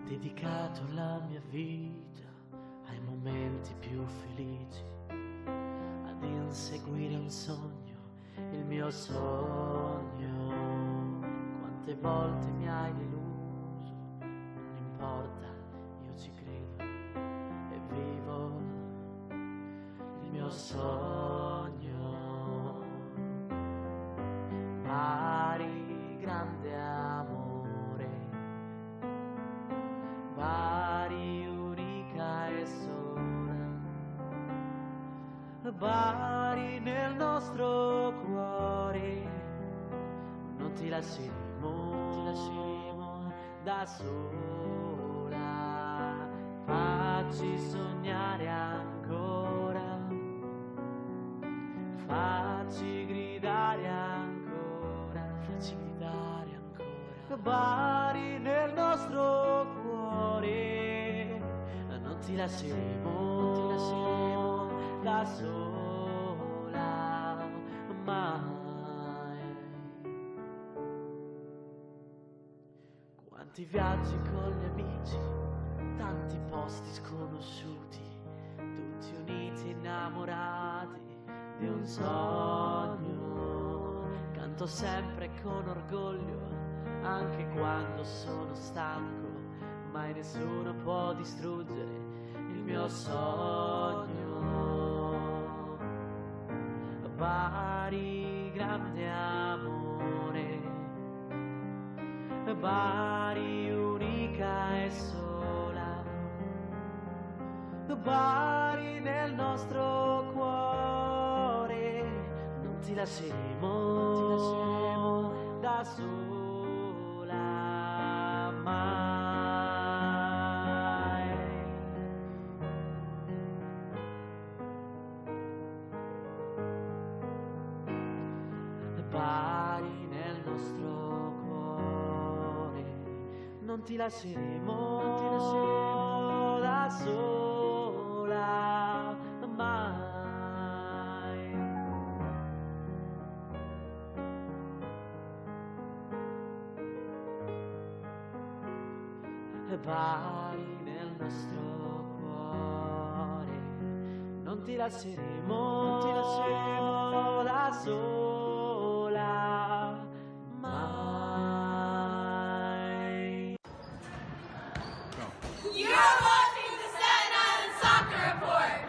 dedicato la mia vita ai momenti più felici, ad inseguire un sogno, il mio sogno. Quante volte mi hai deluso, non importa, io ci credo e vivo il mio sogno. Bari, grande amore, Bari, unica e sola, Bari nel nostro cuore, non ti lasceremo da sola, facci sognare ancora, facci gridare ancora, Bari nel nostro cuore, non ti lasceremo da sola mai. Quanti viaggi con gli amici, tanti posti sconosciuti, tutti uniti innamorati di un sogno. Canto sempre con orgoglio, anche quando sono stanco, mai nessuno può distruggere il mio sogno. Bari, grande amore, Bari, unica e sola, Bari nel nostro cuore, non ti lasceremo da sola mai. Bari nel nostro cuore, non ti lasceremo da sola mai. Bari nel nostro cuore, non ti lasceremo da sola mai. You're watching the Staten Island Soccer Report!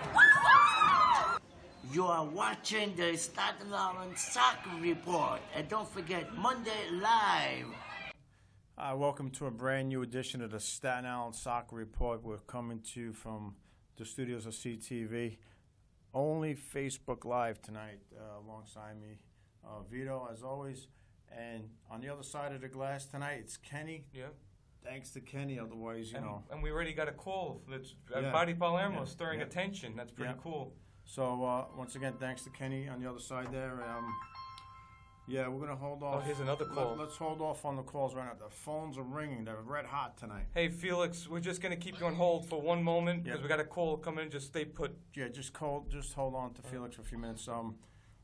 You are watching the Staten Island Soccer Report. And don't forget, Monday Live. Welcome to a brand new edition of the Staten Island Soccer Report. We're coming to you from the studios of CTV. Only Facebook Live tonight, alongside me, Vito, as always. And on the other side of the glass tonight, it's Kenny. Yeah. Thanks to Kenny, otherwise, you know. And we already got a call that's Yeah. Body Palermo Yeah. stirring Yeah. attention. That's pretty Yeah. cool. So, once again, thanks to Kenny on the other side there. Yeah, we're going to hold off. Oh, here's another call. Let's hold off on the calls right now. The phones are ringing. They're red hot tonight. Hey, Felix, we're just going to keep you on hold for one moment because Yeah. we got a call coming in. Just stay put. Yeah, just hold on to Felix for a few minutes.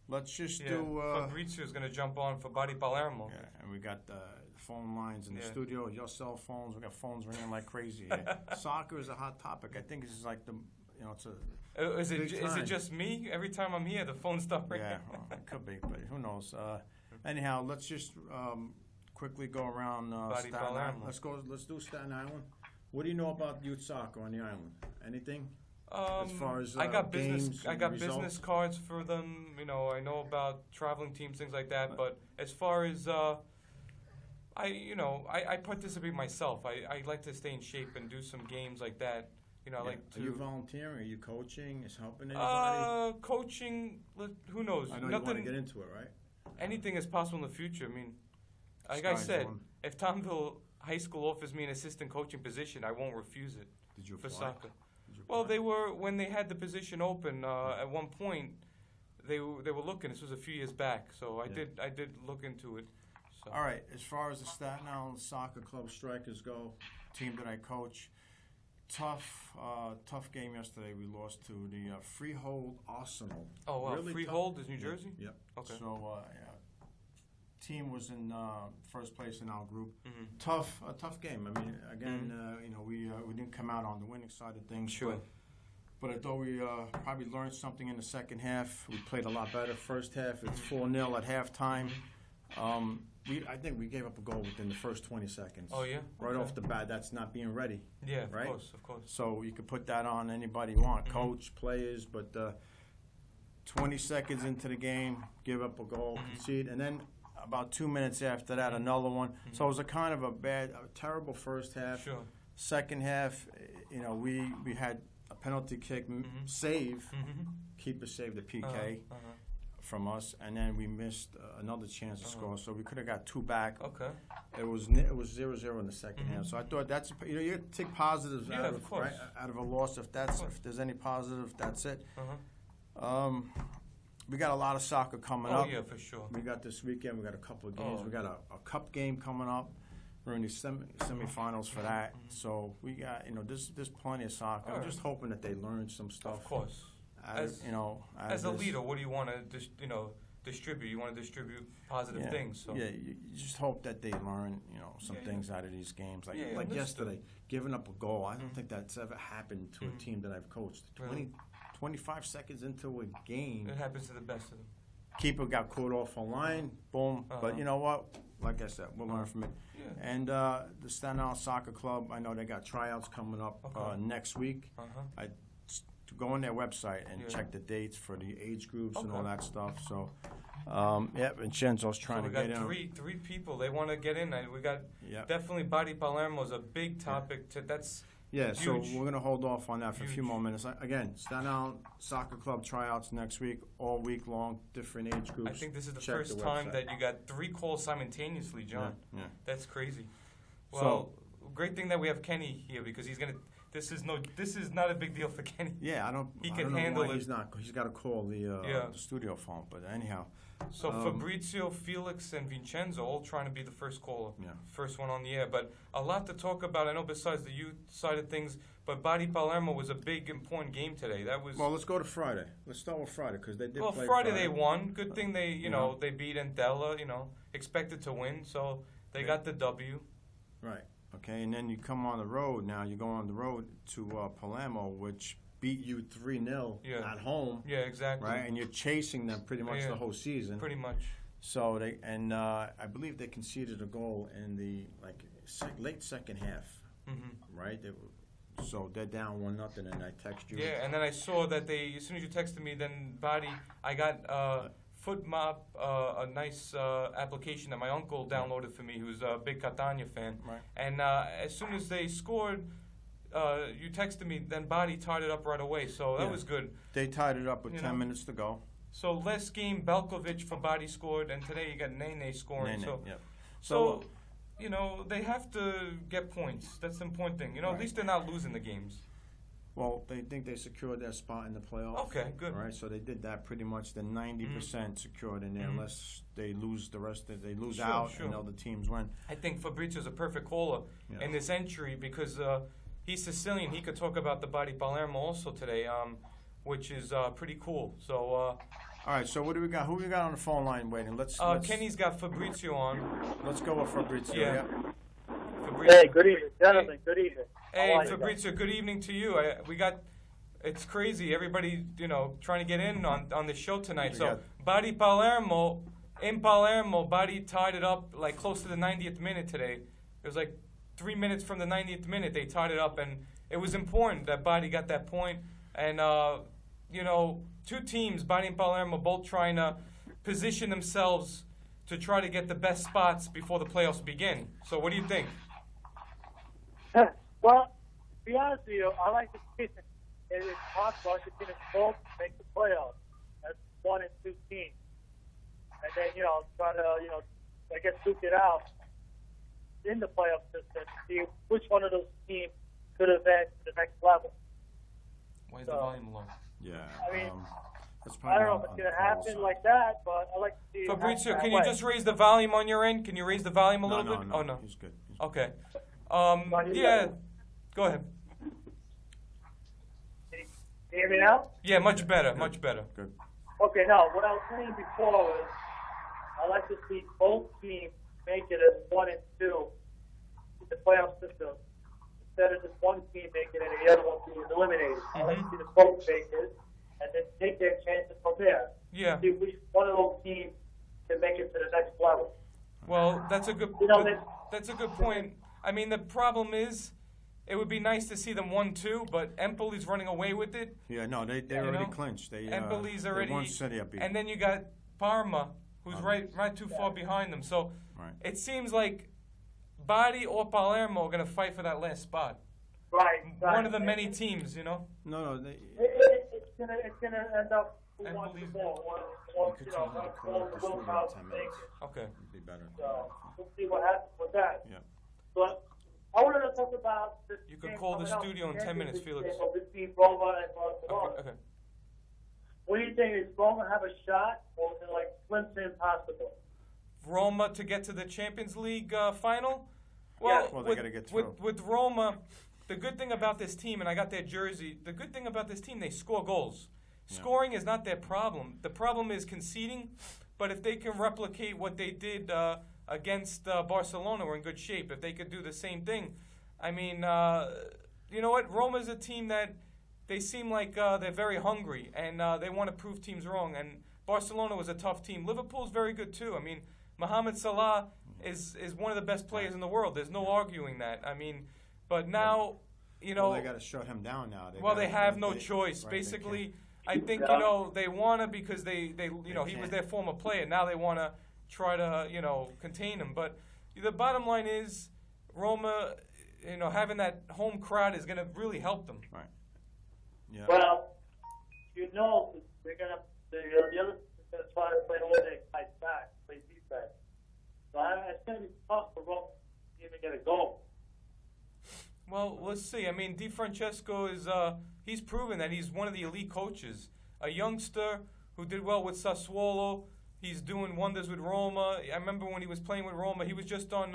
Let's just Yeah, do. Fabrizio is going to jump on for Body Palermo. Yeah, and we got the phone lines in the Yeah. studio. Your cell phones. We got phones ringing like crazy. Yeah. Soccer is a hot topic. I think this is like it's a. Is Big it time. just me? Every time I'm here, the phone stops ringing. Yeah, well, it could be, but who knows? Anyhow, let's just quickly go around Body Staten Island. Palermo. Let's do Staten Island. What do you know about youth soccer on the island? Anything? As far as I got games business. I and got results? business cards for them. You know, I know about traveling teams, things like that. But as far as I participate myself. I like to stay in shape and do some games like that. You know, I like to. Are you volunteering? Are you coaching? Is helping anybody? Coaching. Who knows? I know you want to get into it, right? Anything is possible in the future. I mean, like I Sky's the said, limit. if Tomville High School offers me an assistant coaching position, I won't refuse it. Did you for apply? soccer? Did you Well, apply? they were when they had the position open at one point. They were looking. This was a few years back, so I did look into it. So. All right. As far as the Staten Island Soccer Club Strikers go, team that I coach, tough game yesterday. We lost to the Freehold Arsenal. Oh wow, Really Freehold tough. is New Jersey. Yep. Okay. So team was in first place in our group. Mm-hmm. A tough game. I mean, again, we didn't come out on the winning side of things. Sure. But I thought we probably learned something in the second half. We played a lot better. First half, it's 4-0 at halftime. I think we gave up a goal within the first 20 seconds. Oh, yeah? Right Okay. off the bat, that's not being ready. Yeah, right? Of course. So you could put that on anybody you want, coach, players, but 20 seconds into the game, give up a goal, concede, and then about 2 minutes after that, another one. So it was a kind of a terrible first half. Sure. Second half, we had a penalty kick save, keeper saved the PK from us, and then we missed another chance to score. So we could have got 2 back. Okay. It was 0-0 in the second half. So I thought that's you take positives out of course. out of a loss. If there's any positive, that's it. We got a lot of soccer coming up. Oh yeah, for sure. We got this weekend. We got a couple of games. We got a cup game coming up. We're in the semifinals for that. So we got there's plenty of soccer. I'm just hoping that they learn some stuff. Of course. As a leader, what do you want to distribute? You want to distribute positive things. So. Yeah, you just hope that they learn some things out of these games. Like yesterday, giving up a goal. I don't think that's ever happened to a team that I've coached. 25 seconds into a game. It happens to the best of them. Keeper got caught off a line, boom. But you know what? Like I said, we'll learn from it. Yeah. And the Staten Island Soccer Club, I know they got tryouts coming up next week. I to go on their website and check the dates for the age groups and all that stuff. So, Vincenzo's trying to get in. So we got three people. They want to get in. We got definitely Body Palermo is a big topic. That's huge. So we're going to hold off on that for a few more minutes. Again, Staten Island Soccer Club tryouts next week, all week long, different age groups. I think this is the Check first the time website. that you got 3 calls simultaneously, John. Yeah. That's crazy. Well, great thing that we have Kenny here because he's going to. This is not a big deal for Kenny. Yeah, I don't know handle why it. he's not. He's got to call the studio phone. But anyhow. So Fabrizio, Felix, and Vincenzo all trying to be the first caller, first one on the air. But a lot to talk about. I know besides the youth side of things, but Body Palermo was a big, important game today. That was. Well, let's go to Friday. Let's start with Friday because they did. Well, play Friday they won. Good thing they, they beat Entella. Expected to win, so they got the W. Right. Okay, and then you come on the road. Now you go on the road to Palermo, which beat you 3-0 at home. Yeah, exactly. Right, and you're chasing them pretty much the whole season. Pretty much. So I believe they conceded a goal in the late second half. Right. So they're down 1-0, and I text you. Yeah, and then I saw that as soon as you texted me, then Body, I got FootMop, a nice application that my uncle downloaded for me, who's a big Catania fan. Right. And as soon as they scored, you texted me, then Body tied it up right away. So that was good. They tied it up with 10 minutes to go. So last game, Belkovic for Body scored, and today you got Nene scoring. So they have to get points. That's the important thing. At least they're not losing the games. Well, they think they secured their spot in the playoff. Okay, good. All right, so they did that pretty much. They're 90% secured in there, unless they lose the rest. They lose out, and other teams win. I think Fabrizio's a perfect caller in this entry because he's Sicilian. He could talk about the Body Palermo also today, which is pretty cool. So. All right, so what do we got? Who we got on the phone line waiting? Let's Kenny's got Fabrizio on. Let's go with Fabrizio. Yeah. Hey, good evening, gentlemen. Good evening. Hey, Fabrizio, good evening to you. It's crazy. Everybody, trying to get in on the show tonight. So, Body Palermo, in Palermo, Body tied it up like close to the 90th minute today. It was like 3 minutes from the 90th minute they tied it up, and it was important that Body got that point. And, two teams, Body and Palermo, both trying to position themselves to try to get the best spots before the playoffs begin. So what do you think? Well, to be honest with you, I like to see it is possible. I like to see them both make the playoffs. That's 1 and 2 teams. And then, try to, I guess, duke it out in the playoff system to see which one of those teams could advance to the next level. Why is the volume low? Yeah. I mean, that's I don't know if it's going to happen like that, but I like to see Fabrizio, it can you just raise the volume on your end? Can you raise the volume a little bit? No, oh, no. He's good. Okay. Yeah. Go ahead. Can you hear me now? Yeah, much better. Much better. Good. Okay, now, what I was saying before was, I I like to see both teams make it as 1 and 2 in the playoff system instead of just one team making it and the other one being eliminated. I like to see the both make it and then take their chances from there. Yeah. See which one of those teams can make it to the next level. Well, that's a good. You know, that's a good point. I mean, the problem is, it would be nice to see them 1-2, but Empoli's running away with it. Yeah, no, they already clinched. Empoli's already. They won City up. And then you got Parma, who's right too far behind them. So it seems like Bari or Palermo are going to fight for that last spot. Right. One of the many teams, you know. No, it's gonna end up. Empoli's. Okay. It'd be better. So we'll see what happens with that. Yeah. But I wanted to talk about this. You can call the studio in 10 minutes, Felix. Between Roma and Barcelona. Okay. What do you think? Is Roma have a shot, or is it like slim to impossible? Roma to get to the Champions League final? Well, they got to get through. With Roma, the good thing about this team, and I got their jersey, the good thing about this team, they score goals. Scoring is not their problem. The problem is conceding, but if they can replicate what they did against Barcelona, we're in good shape. If they could do the same thing, I mean, you know what? Roma's a team that they seem like they're very hungry, and they want to prove teams wrong. And Barcelona was a tough team. Liverpool's very good, too. I mean, Mohamed Salah is one of the best players in the world. There's no arguing that. I mean, but now, you know... Well, they got to shut him down now. They have no choice. Basically, I think, you know, they want to because they you know, he was their former player. Now they want to try to, you know, contain him. But the bottom line is Roma, you know, having that home crowd is going to really help them. Right. Yeah. Well, you know, they're gonna the other is gonna try to play all day, fight back, play defense. So it's gonna be tough for Roma to even get a goal. Well, let's see. I mean, Di Francesco is he's proven that he's one of the elite coaches. A youngster who did well with Sassuolo. He's doing wonders with Roma. I remember when he was playing with Roma, he was just on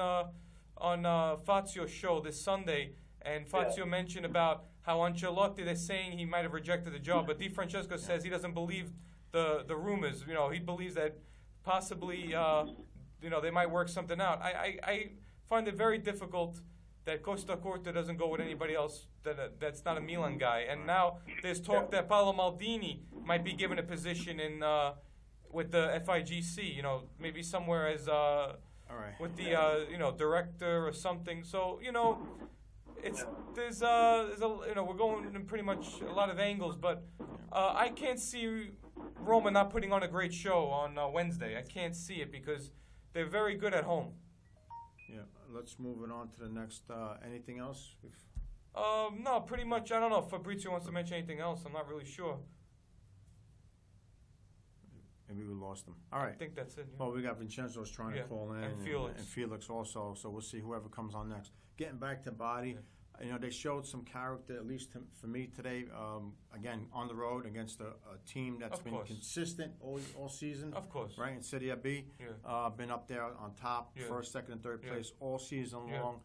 Fazio's show this Sunday, and Fazio mentioned about how Ancelotti, they're saying he might have rejected the job, but Di Francesco says he doesn't believe the rumors. You know, he believes that possibly, you know, they might work something out. I find it very difficult that Costa Corta doesn't go with anybody else that's not a Milan guy. And now there's talk that Paolo Maldini might be given a position in with the FIGC, you know, maybe somewhere as with the you know, director or something. So, you know, there's a you know, we're going in pretty much a lot of angles, but I can't see Roma not putting on a great show on Wednesday. I can't see it because they're very good at home. Yeah, let's move it on to the next. Anything else? No, pretty much. I don't know if Fabrizio wants to mention anything else. I'm not really sure. Maybe we lost him. All right. I think that's it. Yeah. Well, we got Vincenzo's trying to call in, and Felix also. So we'll see whoever comes on next. Getting back to Bari, you know, they showed some character, at least for me today. Again, on the road against a team that's been consistent all season. Of course. Right in Serie B, been up there on top, first, second, and third place all season long,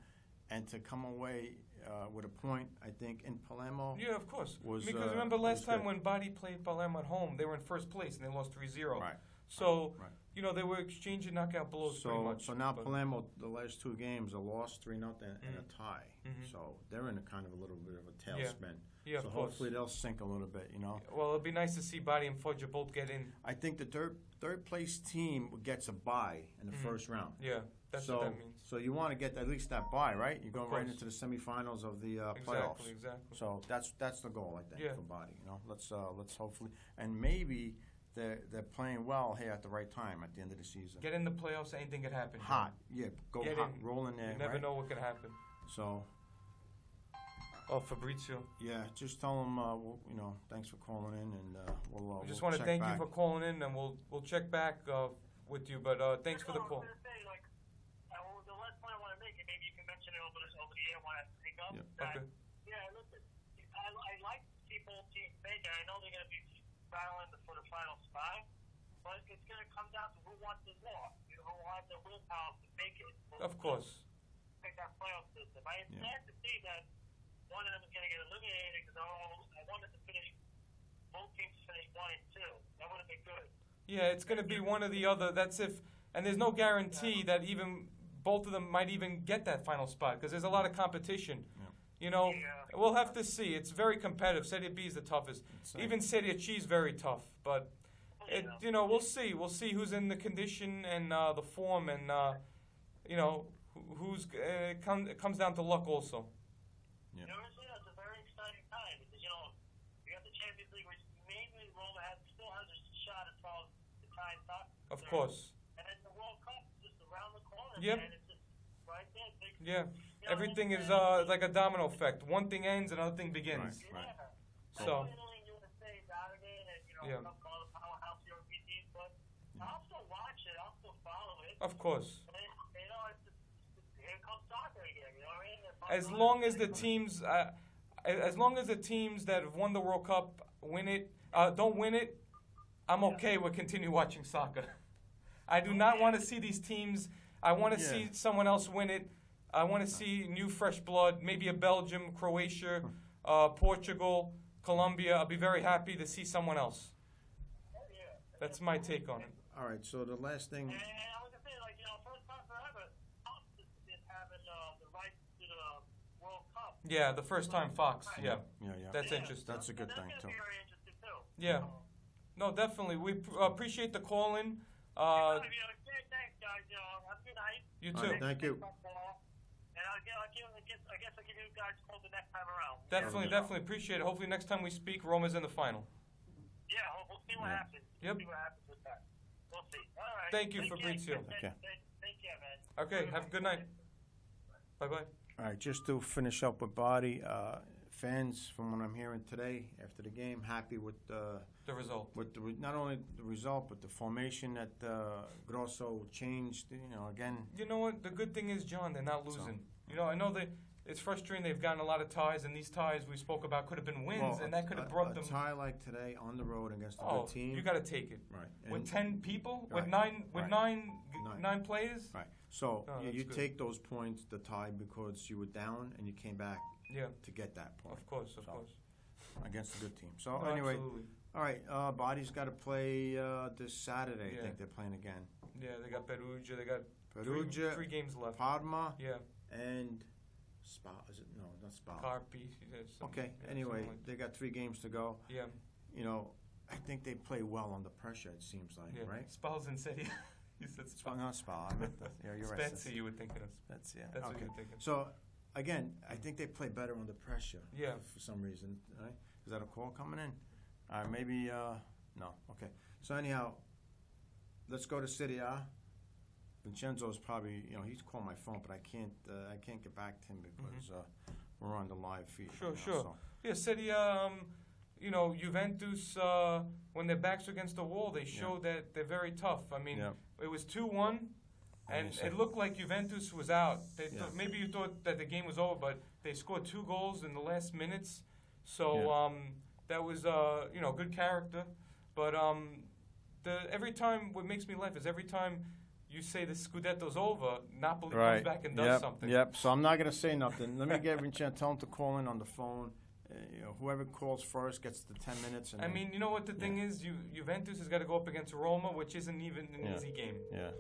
and to come away with a point, I think, in Palermo. Yeah, of course. Because remember last time when Bari played Palermo at home, they were in first place and they lost 3-0. Right. So, you know, they were exchanging knockout blows pretty much. So now Palermo, the last two games, a loss, 3-0, and a tie. So they're in a kind of a little bit of a tailspin. Yeah, so of course. hopefully they'll sink a little bit, you know. Well, it'll be nice to see Bari and Foggia both get in. I think the third place team gets a bye in the first round. Yeah, that's what that means. So you want to get at least that bye, right? You're going right into the semifinals of the playoffs. Exactly. So that's the goal, I think, for Bari. You know, let's hopefully, and maybe they're playing well here at the right time at the end of the season. Get in the playoffs, anything could happen. Hot, go get hot, in. roll in there. You never know what could happen. So. Oh, Fabrizio. Yeah, just tell him, you know, thanks for calling in, and we'll just we'll want to check thank back. you for calling in, and we'll check back with you. But thanks for the call. I was going to say, like, the last point I want to make, and maybe you can mention it over the air when I pick up. Okay. Yeah, listen, I like to see both teams make it. I know they're going to be battling for the final spot, but it's going to come down to who wants it more, who wants the willpower to make it. Of course. Pick that playoff system. It's sad to see that one of them is going to get eliminated because I wanted to finish, both teams finish 1 and 2. That would have been good. Yeah, it's going to be one or the other. That's if and there's no guarantee that even both of them might even get that final spot because there's a lot of competition. You know, we'll have to see. It's very competitive. Serie B is the toughest. Even Serie C is very tough. But, you know, we'll see. We'll see who's in the condition and the form and, you know, it comes down to luck also. You know, it's a very exciting time because, you know, you got the Champions League, which maybe Roma still has a shot as far as the time top. Of course. And then the World Cup is just around the corner. Yep. And it's just right there. Yeah. Everything is like a domino effect. One thing ends, another thing begins. Right. So. Yeah. Powerhouse European teams, but I'll still watch it. I'll still follow it. Of course. And, you know, here comes soccer again. You know what I mean? As long as the teams that have won the World Cup don't win it, I'm okay with continue watching soccer. I do not want to see these teams. I want to see someone else win it. I want to see new fresh blood, maybe a Belgium, Croatia, Portugal, Colombia. I'll be very happy to see someone else. That's my take on it. All right, so the last thing. And I was going to say, like, you know, first time forever, Fox is having the rights to the World Cup. Yeah, the first time Fox. Yeah. That's interesting. That's a good thing, too. That's going to be very interesting, too. Yeah. No, definitely. We appreciate the call-in. Thanks, guys. Have a good night. You too. All right, thank you. And I guess I'll give you guys a call the next time around. Definitely appreciate it. Hopefully next time we speak, Roma's in the final. Yeah, we'll see what happens. Yep. We'll see what happens with that. We'll see. All right. Thank you, Fabrizio. Okay. Take care, man. Okay, have a good night. Bye-bye. All right, just to finish up with Body, fans, from what I'm hearing today after the game, happy with The result. not only the result but the formation that Grosso changed. You know, again. You know what? The good thing is, John, they're not losing. You know, I know it's frustrating. They've gotten a lot of ties, and these ties we spoke about could have been wins, and that could have brought them. A tie like today on the road against a good team. You got to take it. Right. With 10 people, Right. with Right. nine players. Right. So you good. take those points, the tie, because you were down and you came back Yeah. to get that point. Of course. Against a good team. So No, anyway, absolutely. all right. Body's got to play this Saturday. Yeah. I think they're playing again. Yeah, they got Perugia. They got Perugia, three games left. Parma, Yeah. and Spa. Is it? No, not Spa. Carpi. Okay. Anyway, they got 3 games to go. Yeah. You know, I think they play well under pressure. It seems like, Yeah. right? Spal's in Serie. You said Spa, Spal. not Spa. I meant that. Yeah, you're right. Spezia, you were thinking of. That's That's okay. what you're thinking. So, again, I think they play better under pressure. Yeah. For some reason, right? Is that a call coming in? Maybe. No. Okay. So anyhow, let's go to Serie A. Vincenzo's probably, he's calling my phone, but I can't get back to him because we're on the live feed. Sure, right now, sure. so. Yeah, Serie Juventus, when their backs are against the wall, they show that they're very tough. I mean, it was 2-1, and it looked like Juventus was out. Maybe you thought that the game was over, but they scored 2 goals in the last minutes. So that was, good character. But every time, what makes me laugh is every time you say the Scudetto's over, Napoli comes back and does something. Yep. So I'm not going to say nothing. Let me get Vincenzo, tell him to call in on the phone. Whoever calls first gets the 10 minutes. And I mean, you know what the thing is? Juventus has got to go up against Roma, which isn't even an easy game. Yeah.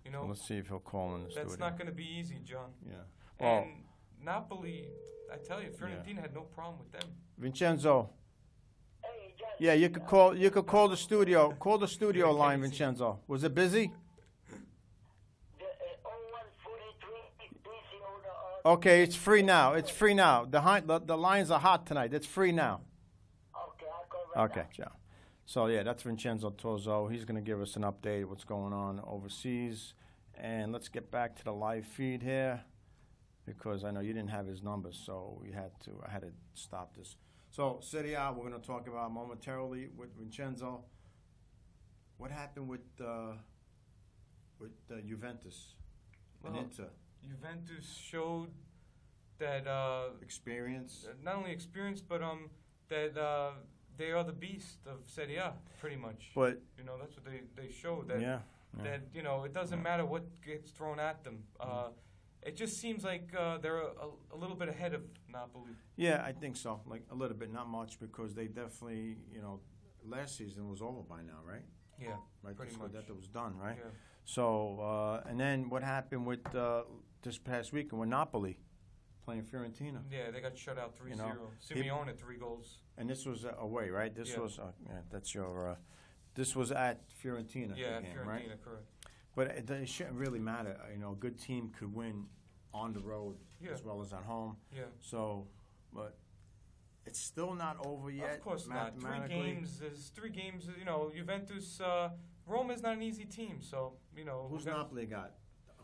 You know, So let's see if he'll call in the studio. that's not going to be easy, John. Yeah. Well, And Napoli, I tell you, Fiorentina had no problem with them. Vincenzo. Hey, John. Yeah, you could call the studio. Call the studio line, Vincenzo. Was it busy? The 0143 busy on the. Okay, it's free now. It's free now. The lines are hot tonight. It's free now. Okay, I'll call right Okay, ciao. So, yeah, that's Vincenzo Tozo. He's going to give us an update of what's going on overseas. And let's get back to the live feed here because I know you didn't have his numbers, so I had to stop this. So, Serie A, we're going to talk about momentarily with Vincenzo. What happened with Juventus and Well, Inter? Juventus showed that Experience? not only experience, but that they are the beast of Serie A, pretty much. But, That's what they showed. That yeah. that it doesn't matter what gets thrown at them. It just seems like they're a little bit ahead of Napoli. Yeah, I think so. Like a little bit, not much, because they definitely, last season was over by now, right? Yeah, right? pretty That's much. what that was done, right? Yeah. So, and then what happened with this past weekend with Napoli playing Fiorentina? Yeah, they got shut out 3-0. You know, Simeone 3 goals. And this was away, right? This Yeah. was that's your. This was at Fiorentina. Yeah, the game, Fiorentina, right? correct. But it shouldn't really matter. You know, a good team could win on the road Yeah. as well as at home. Yeah. So, but it's still not over yet. Of course not. 3 mathematically. games is 3 games. You know, Juventus, Rome is not an easy team. So you know, Who's Napoli got?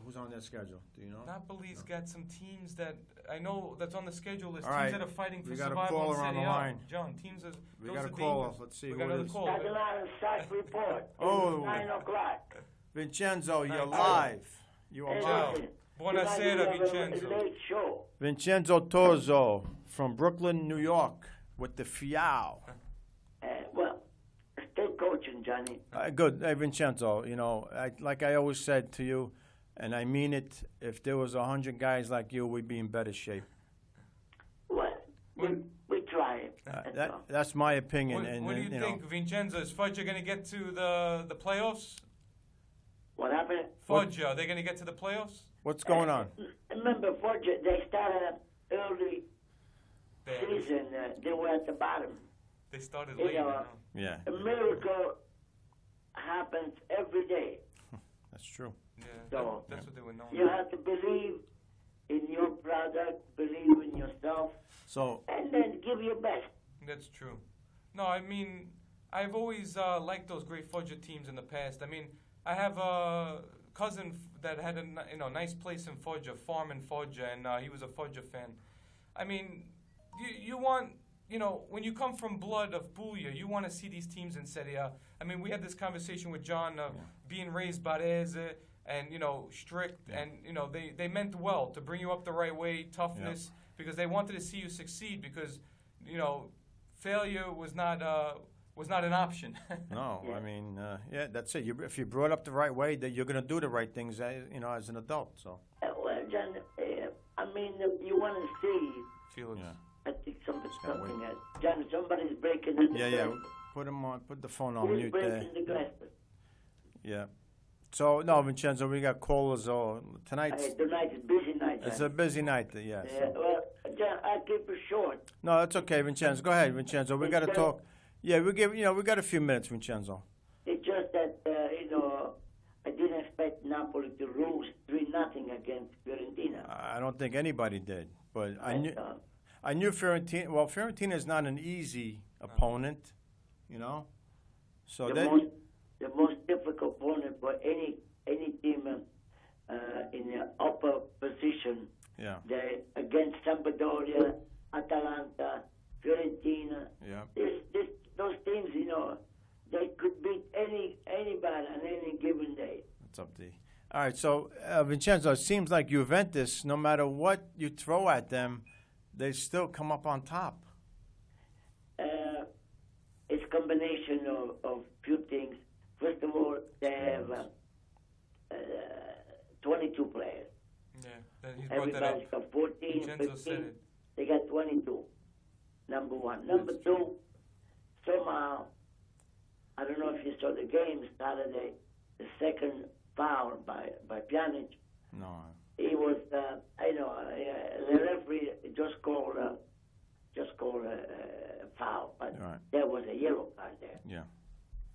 Who's on their schedule? Do you know? Napoli's got some teams that I know that's on the schedule list. All Teams right. that are fighting for We got a survival in caller on Serie the A. line. John, teams are We those got are a caller. dangerous. Let's see We who got it another is. caller. Staten Island Sock Report. Oh. 9 o'clock. Vincenzo, you're Nice. live. You are Hey, live. listen, Buonasera, tonight we have Vincenzo. a late show. Vincenzo Torzo from Brooklyn, New York, with the Fiao. Well, stay coaching, Johnny. Good, hey Vincenzo. You know, like I always said to you, and I mean it. If there was 100 guys like you, we'd be in better shape. Well, we try. That's all. That's my opinion. What do you think, Vincenzo? Is Foggia going to get to the playoffs? What happened? Foggia, are they going to get to the playoffs? What's going on? Remember, Fortune, they started early They, season. They were at the bottom. they started You late. know, I know. Yeah, A miracle happens every day. that's true. Yeah, So- that's what they were known. You have to believe in your product, believe in yourself, So, and then give your best. That's true. No, I mean, I've always liked those great Foggia teams in the past. I mean, I have a cousin that had a nice place in Foggia, farm in Foggia, and he was a Foggia fan. I mean, you want, when you come from blood of Puglia, you want to see these teams in Serie A. I mean, we had this conversation with John, being raised Barese and, strict, and, they meant well to bring you up the right way, toughness, because they wanted to see you succeed because, failure was not an option. no, Yeah. I mean, that's it. If you're brought up the right way, that you're going to do the right things, as an adult. So, Well, John, I mean, you want to see. Felix. yeah, I think something. gotta wait. John, somebody's breaking the yeah. glass. Put him on. Put the phone on Who's mute there. breaking the glass? Yeah. So no, Vincenzo, we got callers. Tonight's Tonight is busy night. it's John. a busy night. Yeah. So. Well, John, I keep it short. No, that's okay, Vincenzo. Go ahead, Vincenzo. We got to talk. Yeah, we got a few minutes, Vincenzo. It's just that I didn't expect Napoli to lose 3-0 against Fiorentina. I don't think anybody did, but I And, knew Fiorentina. Well, Fiorentina is not an easy opponent, So the most difficult opponent for any team in the upper position. yeah, Against Sampdoria, Atalanta, Fiorentina. yeah. Those teams, they could beat anybody on any given day. It's up to you. All right, so Vincenzo, it seems like Juventus, no matter what you throw at them, they still come up on top. It's a combination of few things. First of all, they have 22 players. Yeah, he's brought that Everybody's up. got 14, Vincenzo said 15. it. They got 22. Number one. Number two, somehow, I don't know if you saw the game Saturday, the second foul by Pjanic. No. He was, the referee just called a foul, but Right. there was a yellow card there. Yeah.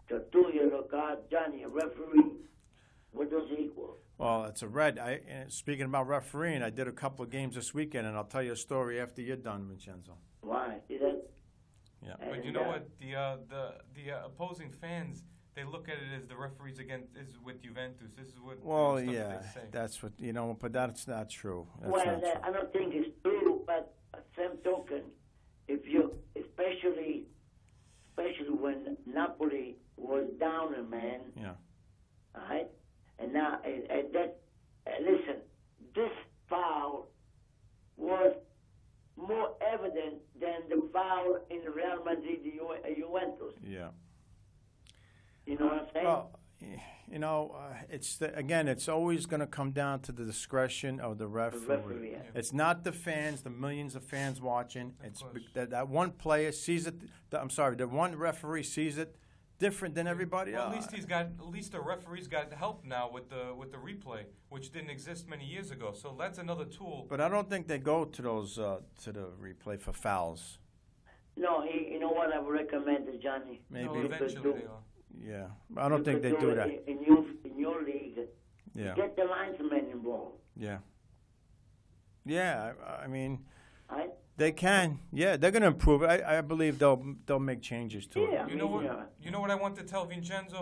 So 2 yellow cards, Johnny, a referee, what does it equal? Well, it's a red. Speaking about refereeing, I did a couple of games this weekend, and I'll tell you a story after you're done, Vincenzo. Why? See that? Yeah. But And, you know what? The opposing fans, they look at it as the referees is with Juventus. This is what Well, stuff yeah, they say. that's what but that's not true. That's Well, not true. I don't think it's true, but same token, especially when Napoli was down a man, Yeah. all right? And now, listen, this foul was more evident than the foul in Real Madrid Juventus. Yeah. You know what I'm saying? Well, it's always going to come down to the discretion of the referee. referee, yeah. It's not the fans, the millions of fans watching. It's course. that one player sees it. The one referee sees it. different than everybody Well, else. at least the referee's got help now with the replay, which didn't exist many years ago. So that's another tool. But I don't think they go to those to the replay for fouls. No, you know what I would recommend, Johnny? Maybe. No, eventually they are. Yeah, I don't think they do that. In your league, Yeah, get the linesmen involved. yeah, yeah. I mean, Right? they can. Yeah, they're going to improve it. I believe they'll make changes to Yeah. it. You know what? Yeah. You know what I want to tell Vincenzo.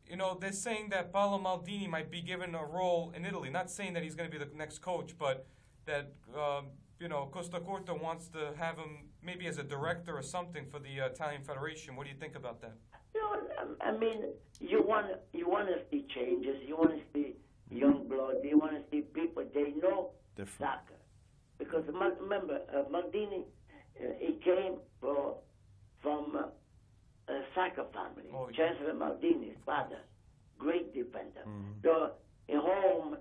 You know, they're saying that Paolo Maldini might be given a role in Italy. Not saying that he's going to be the next coach, but that Costa Curta wants to have him maybe as a director or something for the Italian Federation. What do you think about that? You know, I mean, you want to see changes. You want to see young blood. You want to see people they know Different. soccer. Because remember, Maldini, he came from a soccer family. Oh, yeah. Cesare Maldini's father, great defender. Mhm. So at home,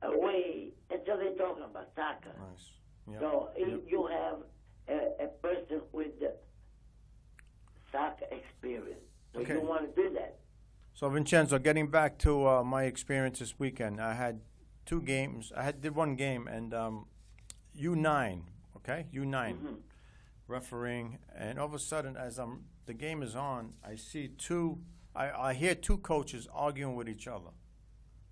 away, that's all they're talking about, soccer. Nice. Yep. So Yep. you have a person with the soccer experience. So Okay. you want to do that. So Vincenzo, getting back to my experience this weekend, I had 2 games. Did 1 game, and U9, okay, U9, Mhm. refereeing, and all of a sudden, as the game is on, I see I hear 2 coaches arguing with each other,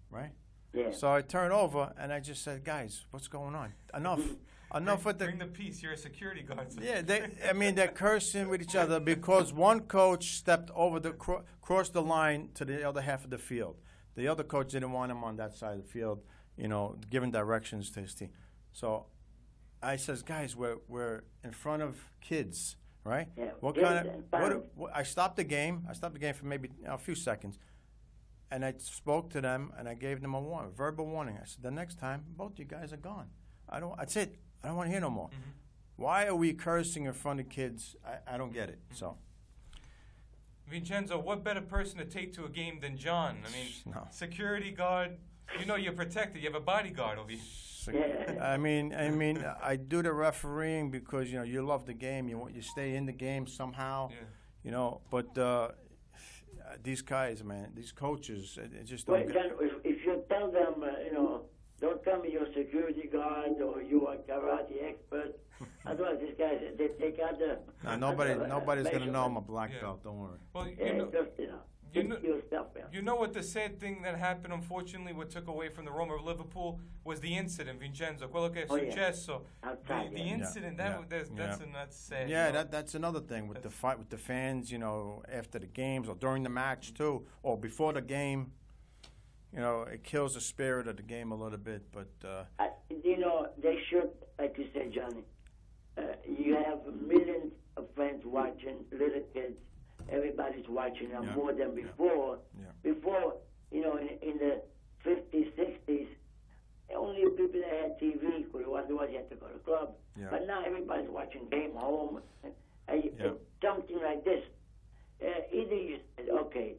right? Yeah. So I turn over and I just said, guys, what's going on? Enough with the. Bring the peace. You're a security guard. So. Yeah, they're cursing with each other because one coach stepped over crossed the line to the other half of the field. The other coach didn't want him on that side of the field, giving directions to his team. So I says, guys, we're in front of kids, right? Yeah, What kids kind and of? parents. I stopped the game. I stopped the game for maybe a few seconds, and I spoke to them and I gave them a verbal warning. I said, the next time, both you guys are gone. That's it. I don't want to hear no more. Mm-hmm. Why are we cursing in front of kids? I don't get it. So Vincenzo, what better person to take to a game than John? I mean, No. security guard. You know you're protected. You have a bodyguard over here. Yeah. I mean, I do the refereeing because you love the game. You stay in the game somehow. Yeah. But these guys, man, these coaches, it just Well, don't John, if you tell them, don't tell me you're a security guard or you are a karate expert. Otherwise, these guys, they take out the. Nobody's gonna know I'm a black Yeah. belt. Don't worry. Well, Yeah, just, you know- keep yourself, yeah. You know what the sad thing that happened, unfortunately, what took away from the Roma of Liverpool was the incident, Vincenzo. Quello che è Oh, yeah. successo. Outside, The yeah. incident, Yeah. that's sad. Yeah, you know? that's another thing with the fight with the fans. After the games or during the match too, or before the game. It kills the spirit of the game a little bit. But They should, like you said, Johnny, you have millions of fans watching, little kids, everybody's watching them Yeah. more than before. Yeah. Before, in the 50s, 60s, only people that had TV could watch, otherwise you had to go to the club. Yeah. But now everybody's watching game home. Yeah. Something like this. Either you said, okay,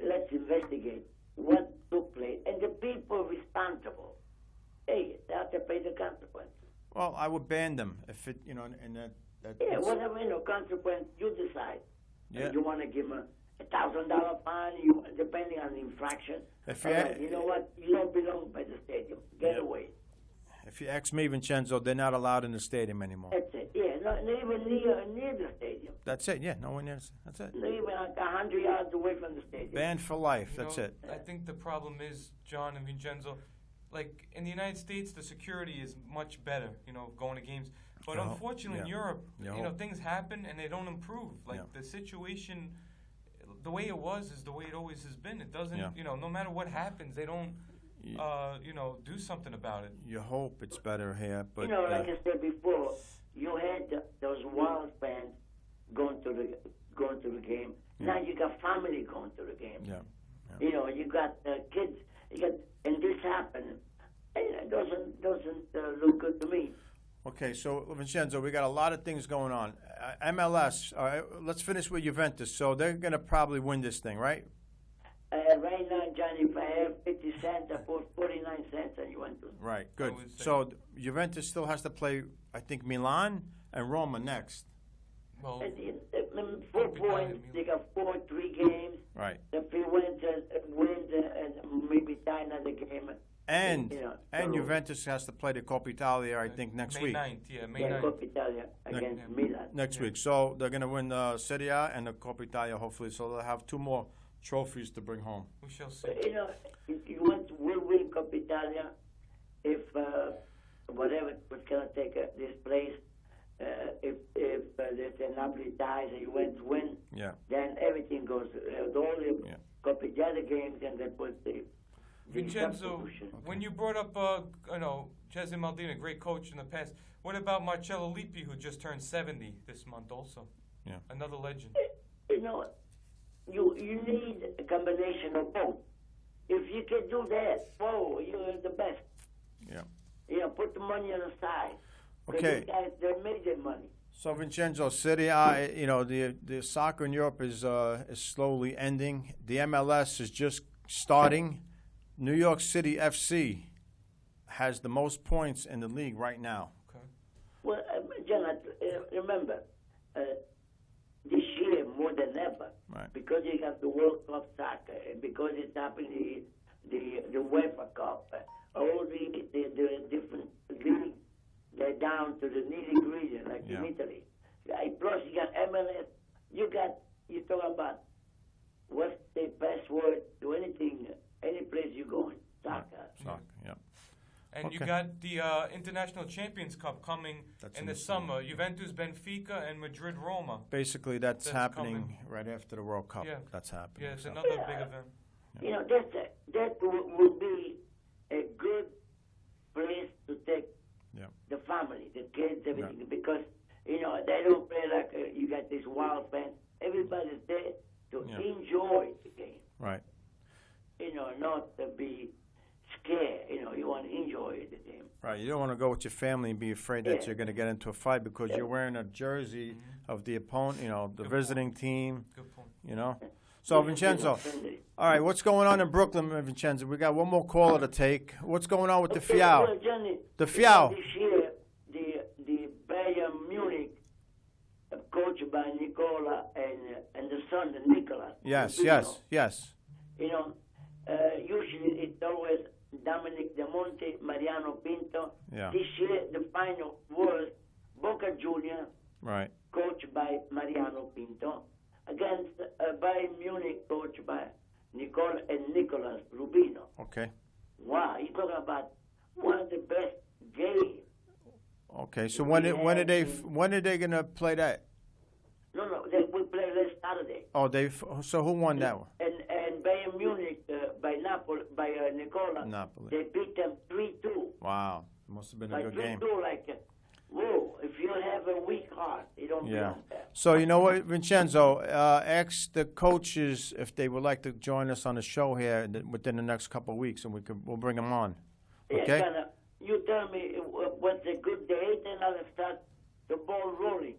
let's investigate what took place, and the people responsible, hey, they have to pay the consequences. well, I would ban them if it and that. Yeah, whatever, consequence, you decide. Yeah. You want to give them $1,000 fine, depending on the infraction. If All you- right, you know what? You don't belong by the stadium. Get Yeah. away. If you ask me, Vincenzo, they're not allowed in the stadium anymore. That's it. Yeah, not even near the stadium. That's it. Yeah, no one else. That's it. Not even like 100 yards away from the stadium. Banned for life. You That's know, it. I think the problem is, John and Vincenzo, like in the United States, the security is much better, going to games. But Oh, unfortunately, in yeah. Europe, Yeah. things happen and they don't improve. Like Yeah. the situation, the way it was is the way it always has been. It doesn't, Yeah. no matter what happens, they don't, do something about it. You hope it's better here, but Like I said before, you had those wild fans going to the game. Yeah. Now you got family going to the game. yeah. You got kids. And this happened. And it doesn't look good to me. Okay, so Vincenzo, we got a lot of things going on. MLS. All right, let's finish with Juventus. So they're going to probably win this thing, right? Right now, Johnny, if I have 50 cents, I put 49 cents on Juventus. Right. Good. I would say- So Juventus still has to play, I think, Milan and Roma next. Well, 4 points. They got 3 games. Right. If he wins and maybe tie another game. And so Juventus has to play the Coppa Italia, I think, next week. May 9th, yeah, May 9th. Coppa Italia against Milan. Next week. So they're going to win the Serie A and the Coppa Italia, hopefully. So they'll have 2 more trophies to bring home. We shall see. Juventus will win Coppa Italia if whatever was going to take this place. If there's a Napoli ties and Juventus win, then everything goes. All the Coppa Italia games, and they put the Vincenzo, when you brought up, Jesse Maldini, a great coach in the past, what about Marcello Lippi, who just turned 70 this month also? Yeah. Another legend. You need a combination of both. If you can do that, you're the best. Yeah. Put the money on the side. Okay. These guys, they made their money. So Vincenzo, Serie A, the soccer in Europe is slowly ending. The MLS is just starting. New York City FC has the most points in the league right now. Okay. Well, John, remember, this year more than ever, because you got the World Cup soccer, and because it's happening the UEFA Cup, all the different leagues, they're down to the nitty-gritty, like in Italy. Plus, you got MLS. You talk about what's the best word to anything, any place you go in, soccer. Soccer, yeah. And you got the International Champions Cup coming in the summer. Juventus, Benfica, and Madrid, Roma. Basically, that's happening right after the World Cup. Yeah. That's happening. Yeah, it's another big event. That will be a good place to take the family, the kids, everything, because they don't play like you got this wild fans. Everybody's there to enjoy the game. Right. Not to be scared. You want to enjoy the game. Right. You don't want to go with your family and be afraid that you're going to get into a fight because you're wearing a jersey of the opponent, the visiting team. Good point. So, Vincenzo, all right, what's going on in Brooklyn, Vincenzo? We got one more caller to take. What's going on with the Fiao? Well, Johnny, the Fiao. This year, the Bayern Munich, coached by Nicola and the son, Nicolas. Yes. Usually it's always Dominic De Monte, Mariano Pinto. Yeah. This year, the final was Boca Juniors, coached by Mariano Pinto, against Bayern Munich, coached by Nicola and Nicolas Rubino. Okay. Wow, you're talking about one of the best games. Okay, so when are they gonna play that? No, we play last Saturday. Oh, so who won that one? And Bayern Munich by Nicola. Napoli. They beat them 3-2. Wow, must have been a good game. 3-2, whoa! If you have a weak heart, you don't belong there. So you know what, Vincenzo? Ask the coaches if they would like to join us on the show here within the next couple of weeks, and we'll bring them on. Okay. Yeah, you tell me what's a good date, and I'll start the ball rolling.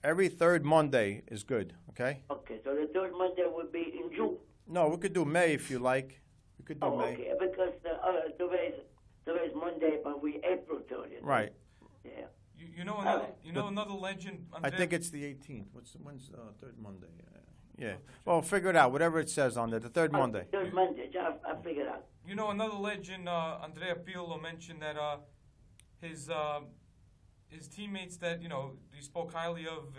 Every third Monday is good. Okay. Okay, so the third Monday will be in June. No, we could do May if you like. We could do May. Okay, because today's Monday, but we April 30th. Right. Yeah. You know another legend. I think it's the 18th. When's third Monday? Yeah. Well, figure it out. Whatever it says on there. The third Monday. Third Monday. I figured out. You know another legend. Andrea Pirlo mentioned that his teammates that he spoke highly of.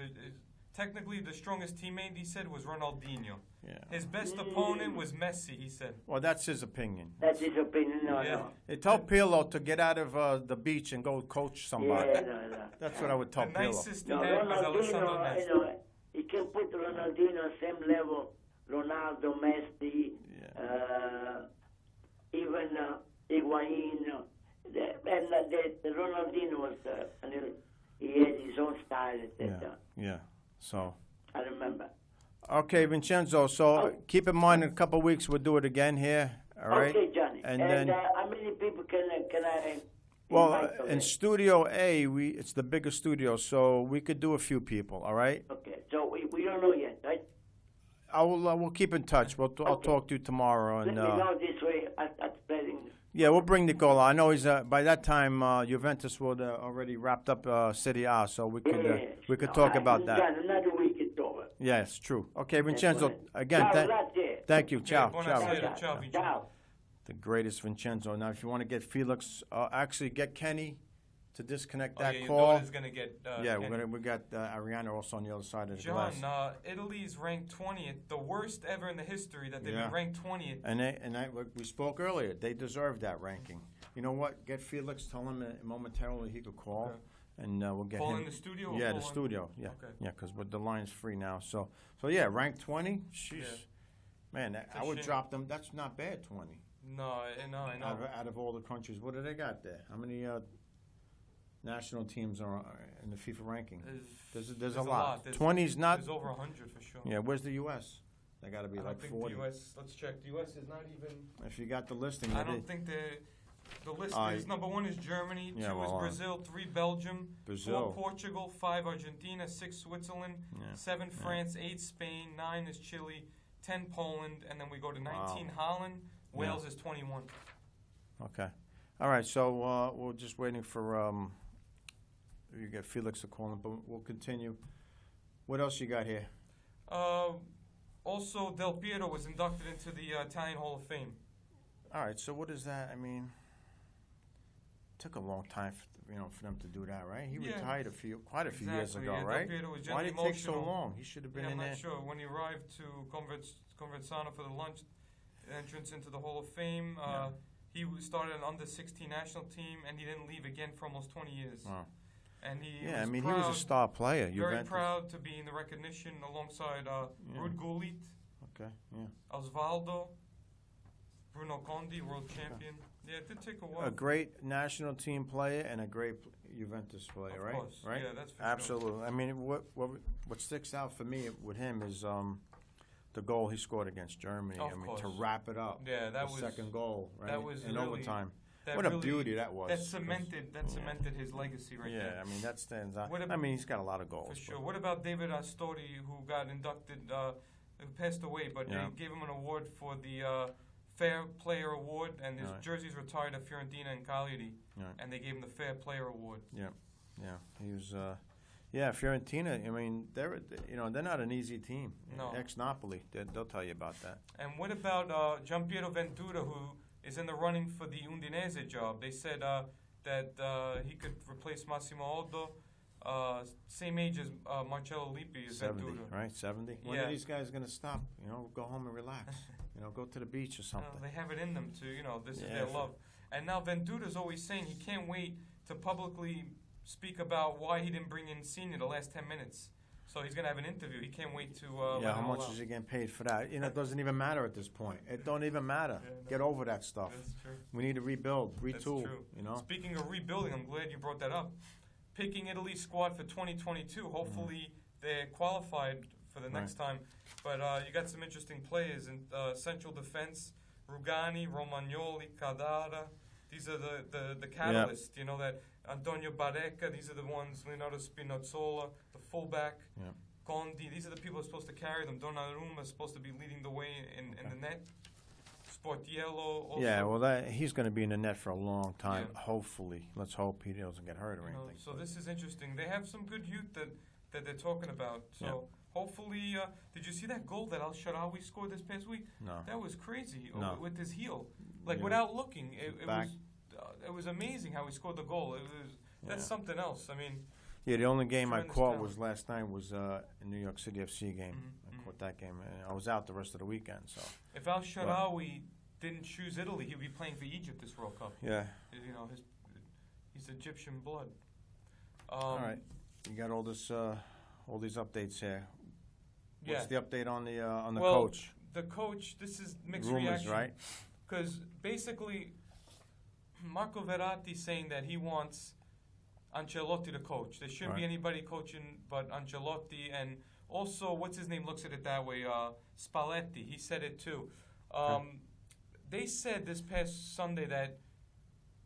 Technically, the strongest teammate he said was Ronaldinho. Yeah. His best opponent was Messi. He said. Well, that's his opinion. That's his opinion. No. They tell Pirlo to get out of the beach and go coach somebody. Yeah, no. That's what I would tell The Pirlo. nicest he had was Alessandro Nesta. You can put Ronaldinho same level. Ronaldo, Messi, even Higuain. And Ronaldinho was he had his own style, etc. Yeah. So. I remember. Okay, Vincenzo. So keep in mind, in a couple of weeks we'll do it again here. All right. Okay, Johnny. And then how many people can I? Well, in Studio A, it's the biggest studio, so we could do a few people. All right. Okay. So we don't know yet, right? We'll keep in touch. I'll talk to you tomorrow. And, let me know this way. I'm spreading. Yeah, we'll bring Nicola. I know he's by that time Juventus would already wrapped up Serie A, so we could talk about that. Another week to Yes, true. Okay, That's Vincenzo, right. again, Ciao, grazie. thank you. Ciao, Okay, ciao. buonasera, ciao, Vincenzo. Ciao. The greatest Vincenzo. Now, if you want to get Felix, actually get Kenny to disconnect that your call. daughter's gonna get. Yeah, Kenny. we got Ariana also on the other side of the John, glass. Italy's ranked 20th, the worst ever in the history that they've Yeah. been ranked 20th. We spoke earlier. They deserve that ranking. You know what? Get Felix. Tell him momentarily he could call, and we'll get Call him. in the studio. Or Yeah, call the in- studio. Yeah, Okay. yeah, because the line's free now. So yeah, ranked 20. Sheesh, Yeah. man, a I would shame. drop them. That's not bad. 20 No, I know. out of all the countries. What do they got there? How many national teams are in the FIFA ranking? There's a lot. 20's not. There's over 100 for sure. Yeah, where's the U.S.? They got to be I don't like think 40. the U.S. Let's check. The U.S. is not even. If you got the listing, I don't think the list is number 1 is Germany, 2 Yeah, is well, Brazil, 3 Belgium, Brazil. 4 Portugal, 5 Argentina, 6 Switzerland, Yeah. 7 France, 8 Spain, 9 is Chile, 10 Poland, and then we go to 19 Holland. Wales is 21. Okay. All right, so we're just waiting for you get Felix to call him, but we'll continue. What else you got here? Also, Del Piero was inducted into the Italian Hall of Fame. All right, so what is that? I mean, it took a long time for them to do that, right? He Yeah. retired quite a few years Exactly, ago, yeah, right? Del Piero was Why generally did it take so emotional. long? He should have been Yeah, in I'm there. not sure. When he arrived to Conversano for the lunch entrance into the Hall of Fame, he started an under-16 national team, and he didn't leave again for almost 20 years. Wow. And he Yeah, was I mean, proud, he was a star player. very Juventus. proud to be in the recognition alongside Ruud Gullit, Okay, yeah. Osvaldo, Bruno Conti, world champion. Yeah, it did take a while. A great national team player and a great Juventus player, Of right? course, Right? yeah, that's for sure. Absolutely. I mean, what sticks out for me with him is the goal he scored against Germany. Of I mean, course. to wrap it up. Yeah, that the was second goal, right? that was in really- overtime. That What a really- beauty that was. That cemented his legacy right Yeah, there. I mean that stands out. What ab- I mean, he's got a lot of goals. For but- sure. What about David Astori, who got inducted, who passed away, but Yeah. they gave him an award for the Fair Player Award, and his Right. jersey's retired at Fiorentina and Cagliari, Right. and they gave him the Fair Player Award. Yeah, he was. Yeah, Fiorentina. I mean, they're not an easy team. No. Ex-Napoli, they'll tell you about that. And what about Gianpiero Ventura, who is in the running for the Udinese job? They said that he could replace Massimo Aldo, same age as Marcello Lippi is 70, Ventura. right? 70. When Yeah. are these guys going to stop? Go home and relax. Go to the beach or something. They have it in them to, this is Yeah, their for- love. And now Ventura's always saying he can't wait to publicly speak about why he didn't bring in Senior the last 10 minutes. So he's going to have an interview. He can't wait to Yeah, let how it all much out. is he getting paid for that? It doesn't even matter at this point. It don't even matter. Yeah, no. Get over that stuff. That's true. We need to rebuild, That's retool. true. Speaking of rebuilding, I'm glad you brought that up. Picking Italy's squad for 2022. Hopefully they're qualified for the next time. But you got some interesting players in central defense. Rugani, Romagnoli, Cadara. These are the catalysts. You know that Antonio Barreca. These are the ones. Leonardo Spinazzola, the fullback. Yeah. Condi. These are the people who are supposed to carry them. Donnarumma is supposed to be leading the way in the net. Sportiello. Also. Yeah, well, he's going to be in the net for a long time. Yeah. Hopefully, let's hope he doesn't get hurt or You know, anything. so this is interesting. They have some good youth that they're talking about. So hopefully, did you see that goal that Al Sharawi scored this past week? No. That was crazy. No. With his heel, like Yeah. without looking, it Back. was it was amazing how he scored the goal. That's Yeah. something else. I mean, Yeah, the only game I Tremendous caught talent. was last night was a New York City FC game. I caught that game. And I was out the rest of the weekend, so. if Al Sharawi didn't choose Italy, he'd be playing for Egypt this World Cup. Yeah. You know, he's Egyptian blood. All right. You got all these updates here. What's the update on the well, coach? The coach, this is mixed Rumors, reaction. right? Because basically, Marco Verratti saying that he wants Ancelotti to coach. There shouldn't be Right. anybody coaching but Ancelotti. And also, what's his name looks at it that way? Spalletti. He said it too. They said this past Sunday that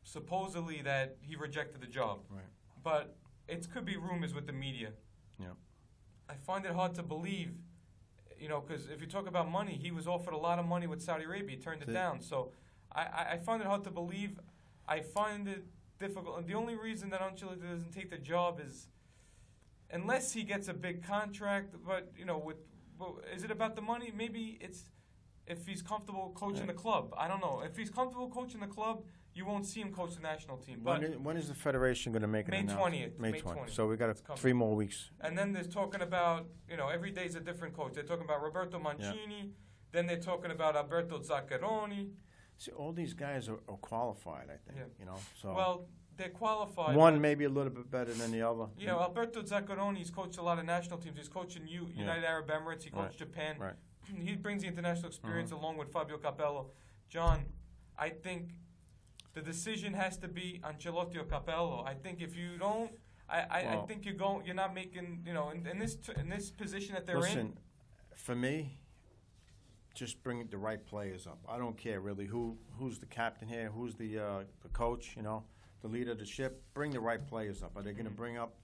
supposedly that he rejected the job. Right. But it could be rumors with the media. Yeah. I find it hard to believe, because if you talk about money, he was offered a lot of money with Saudi Arabia. He turned it down. So I find it hard to believe. I find it difficult. And the only reason that Ancelotti doesn't take the job is unless he gets a big contract. But is it about the money? Maybe it's if he's comfortable coaching the club. I don't know. If he's comfortable coaching the club, you won't see him coach the national team. But when is the federation going to make an announcement? May 20th. So we got 3 more weeks. And then there's talking about, every day's a different coach. They're talking about Roberto Mancini. Yeah. Then they're talking about Alberto Zaccheroni. See, all these guys are qualified, I think. Yeah. So well, they're qualified. One maybe a little bit better than the other. Alberto Zaccheroni's coached a lot of national teams. He's coaching United Arab Emirates. He coached Japan. Right. He brings the international experience along with Fabio Capello. John, I think the decision has to be Ancelotti or Capello. I think if you don't, I think you're not making, in this position that they're in. Listen, for me, just bring the right players up. I don't care really who's the captain here, who's the coach, the leader of the ship. Bring the right players up. Are they going to bring up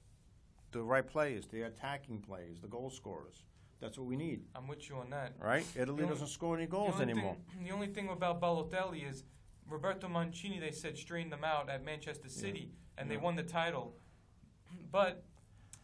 the right players, the attacking players, the goal scorers? That's what we need. I'm with you on that. Right? Italy doesn't score any goals anymore. The only thing about Balotelli is Roberto Mancini, they said, strained them out at Manchester City, and they won the title. But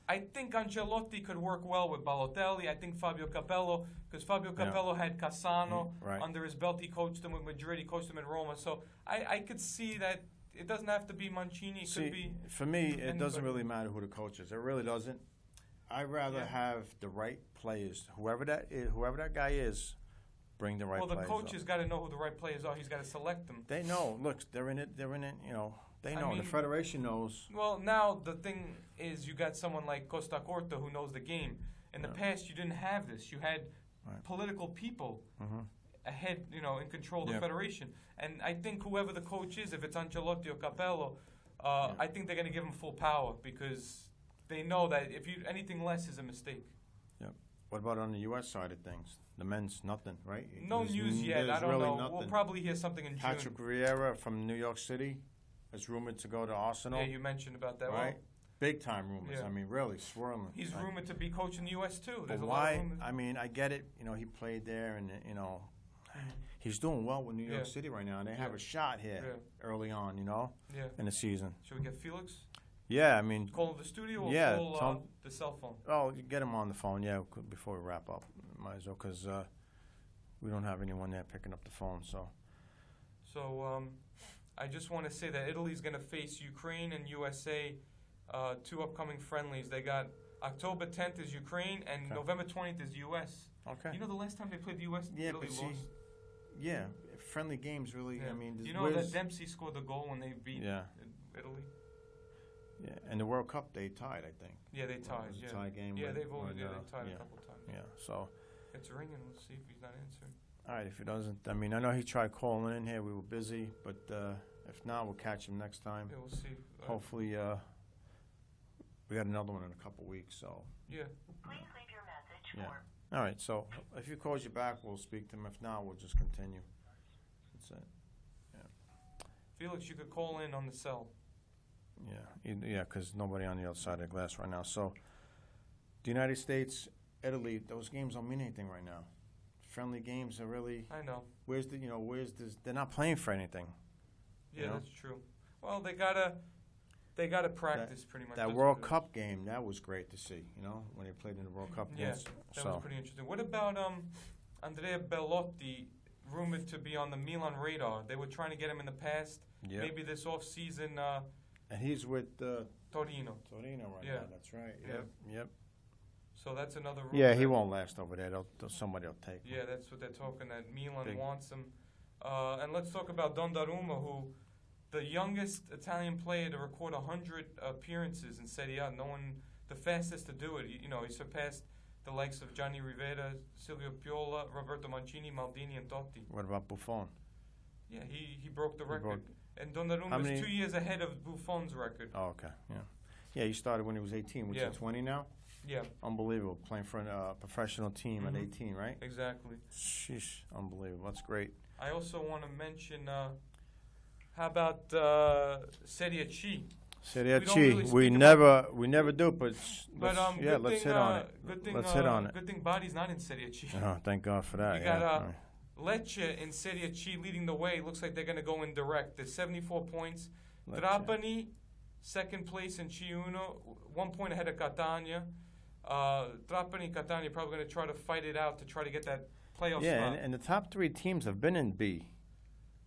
I think Ancelotti could work well with Balotelli. I think Fabio Capello, because Fabio Capello had Cassano under his belt. He coached him with Madrid. He coached him in Roma. So I could see that it doesn't have to be Mancini. It could be for me, it doesn't really matter who the coach is. It really doesn't. I'd rather have the right players. Whoever that guy is, bring the right players. Well, the coach has got to know who the right players are. He's got to select them. They know. Look, they're in it. They know. The federation knows. Well, now the thing is, you got someone like Costa Corta who knows the game. In the past, you didn't have this. You had political people ahead, in control of the federation. And I think whoever the coach is, if it's Ancelotti or Capello, I think they're going to give him full power because they know that if anything less is a mistake. Yep. What about on the U.S. side of things? The men's, nothing, right? No news yet. I don't know. Nothing. We'll probably hear something in June. Patrick Vieira from New York City is rumored to go to Arsenal. Yeah, you mentioned about that. Right? Big time rumors. Yeah. I mean, really swirling. He's rumored to be coaching the U.S. too. There's a lot of rumors. I mean, I get it. He played there, and he's doing well with New York City right now, and they have a shot here early on, in the season. Should we get Felix? Yeah, I mean, call the studio or call the cell phone? Oh, you get him on the phone, before we wrap up. Might as well, because we don't have anyone there picking up the phone, so. So, I just want to say that Italy's going to face Ukraine and USA, 2 upcoming friendlies. They got October 10th is Ukraine, and November 20th is U.S. Okay. The last time they played the U.S., Italy lost. Yeah, friendly games really, I mean. That Dempsey scored the goal when they beat Italy? Yeah, and the World Cup they tied, I think. Yeah, they tied. It was a tie game. Yeah, they tied a couple times. Yeah, so. It's ringing. Let's see if he's not answering. All right, if he doesn't, I mean, I know he tried calling in here. We were busy, but if not, we'll catch him next time. Yeah, we'll see. Hopefully, we got another one in a couple weeks, so. Yeah. Please leave your message for. All right, so if he calls you back, we'll speak to him. If not, we'll just continue. That's it. Yeah. Felix, you could call in on the cell. Yeah, because nobody on the other side of the glass right now. So, the United States, Italy, those games don't mean anything right now. Friendly games are really. I know. Where's this? They're not playing for anything. Yeah, that's true. Well, they gotta practice pretty much. That World Cup game, that was great to see. When they played in the World Cup games. That was pretty interesting. What about Andrea Bellotti, rumored to be on the Milan radar? They were trying to get him in the past. Yep. Maybe this off season. And he's with Torino. Torino right now. That's right. Yep. So that's another rumor. Yeah, he won't last over there. Somebody will take him. Yeah, that's what they're talking, that Milan wants him. And let's talk about Donnarumma, who, the youngest Italian player to record 100 appearances in Serie A. The fastest to do it. He surpassed the likes of Gianni Rivera, Silvio Piola, Roberto Mancini, Maldini, and Totti. What about Buffon? Yeah, he broke the record. And Donnarumma is 2 years ahead of Buffon's record. Oh, okay. Yeah, he started when he was 18. Which is 20 now? Yeah. Unbelievable. Playing for a professional team at 18, right? Exactly. Sheesh. Unbelievable. That's great. I also want to mention, how about Serie C? Serie C. We never do, but let's hit on it. Let's hit on it. Good thing Bari's not in Serie C. Oh, thank God for that. We got Lecce in Serie C leading the way. Looks like they're going to go in direct. There's 74 points. Trapani second place in C1, 1 point ahead of Catania. Trapani and Catania are probably going to try to fight it out to try to get that playoff spot. And the top 3 teams have been in B.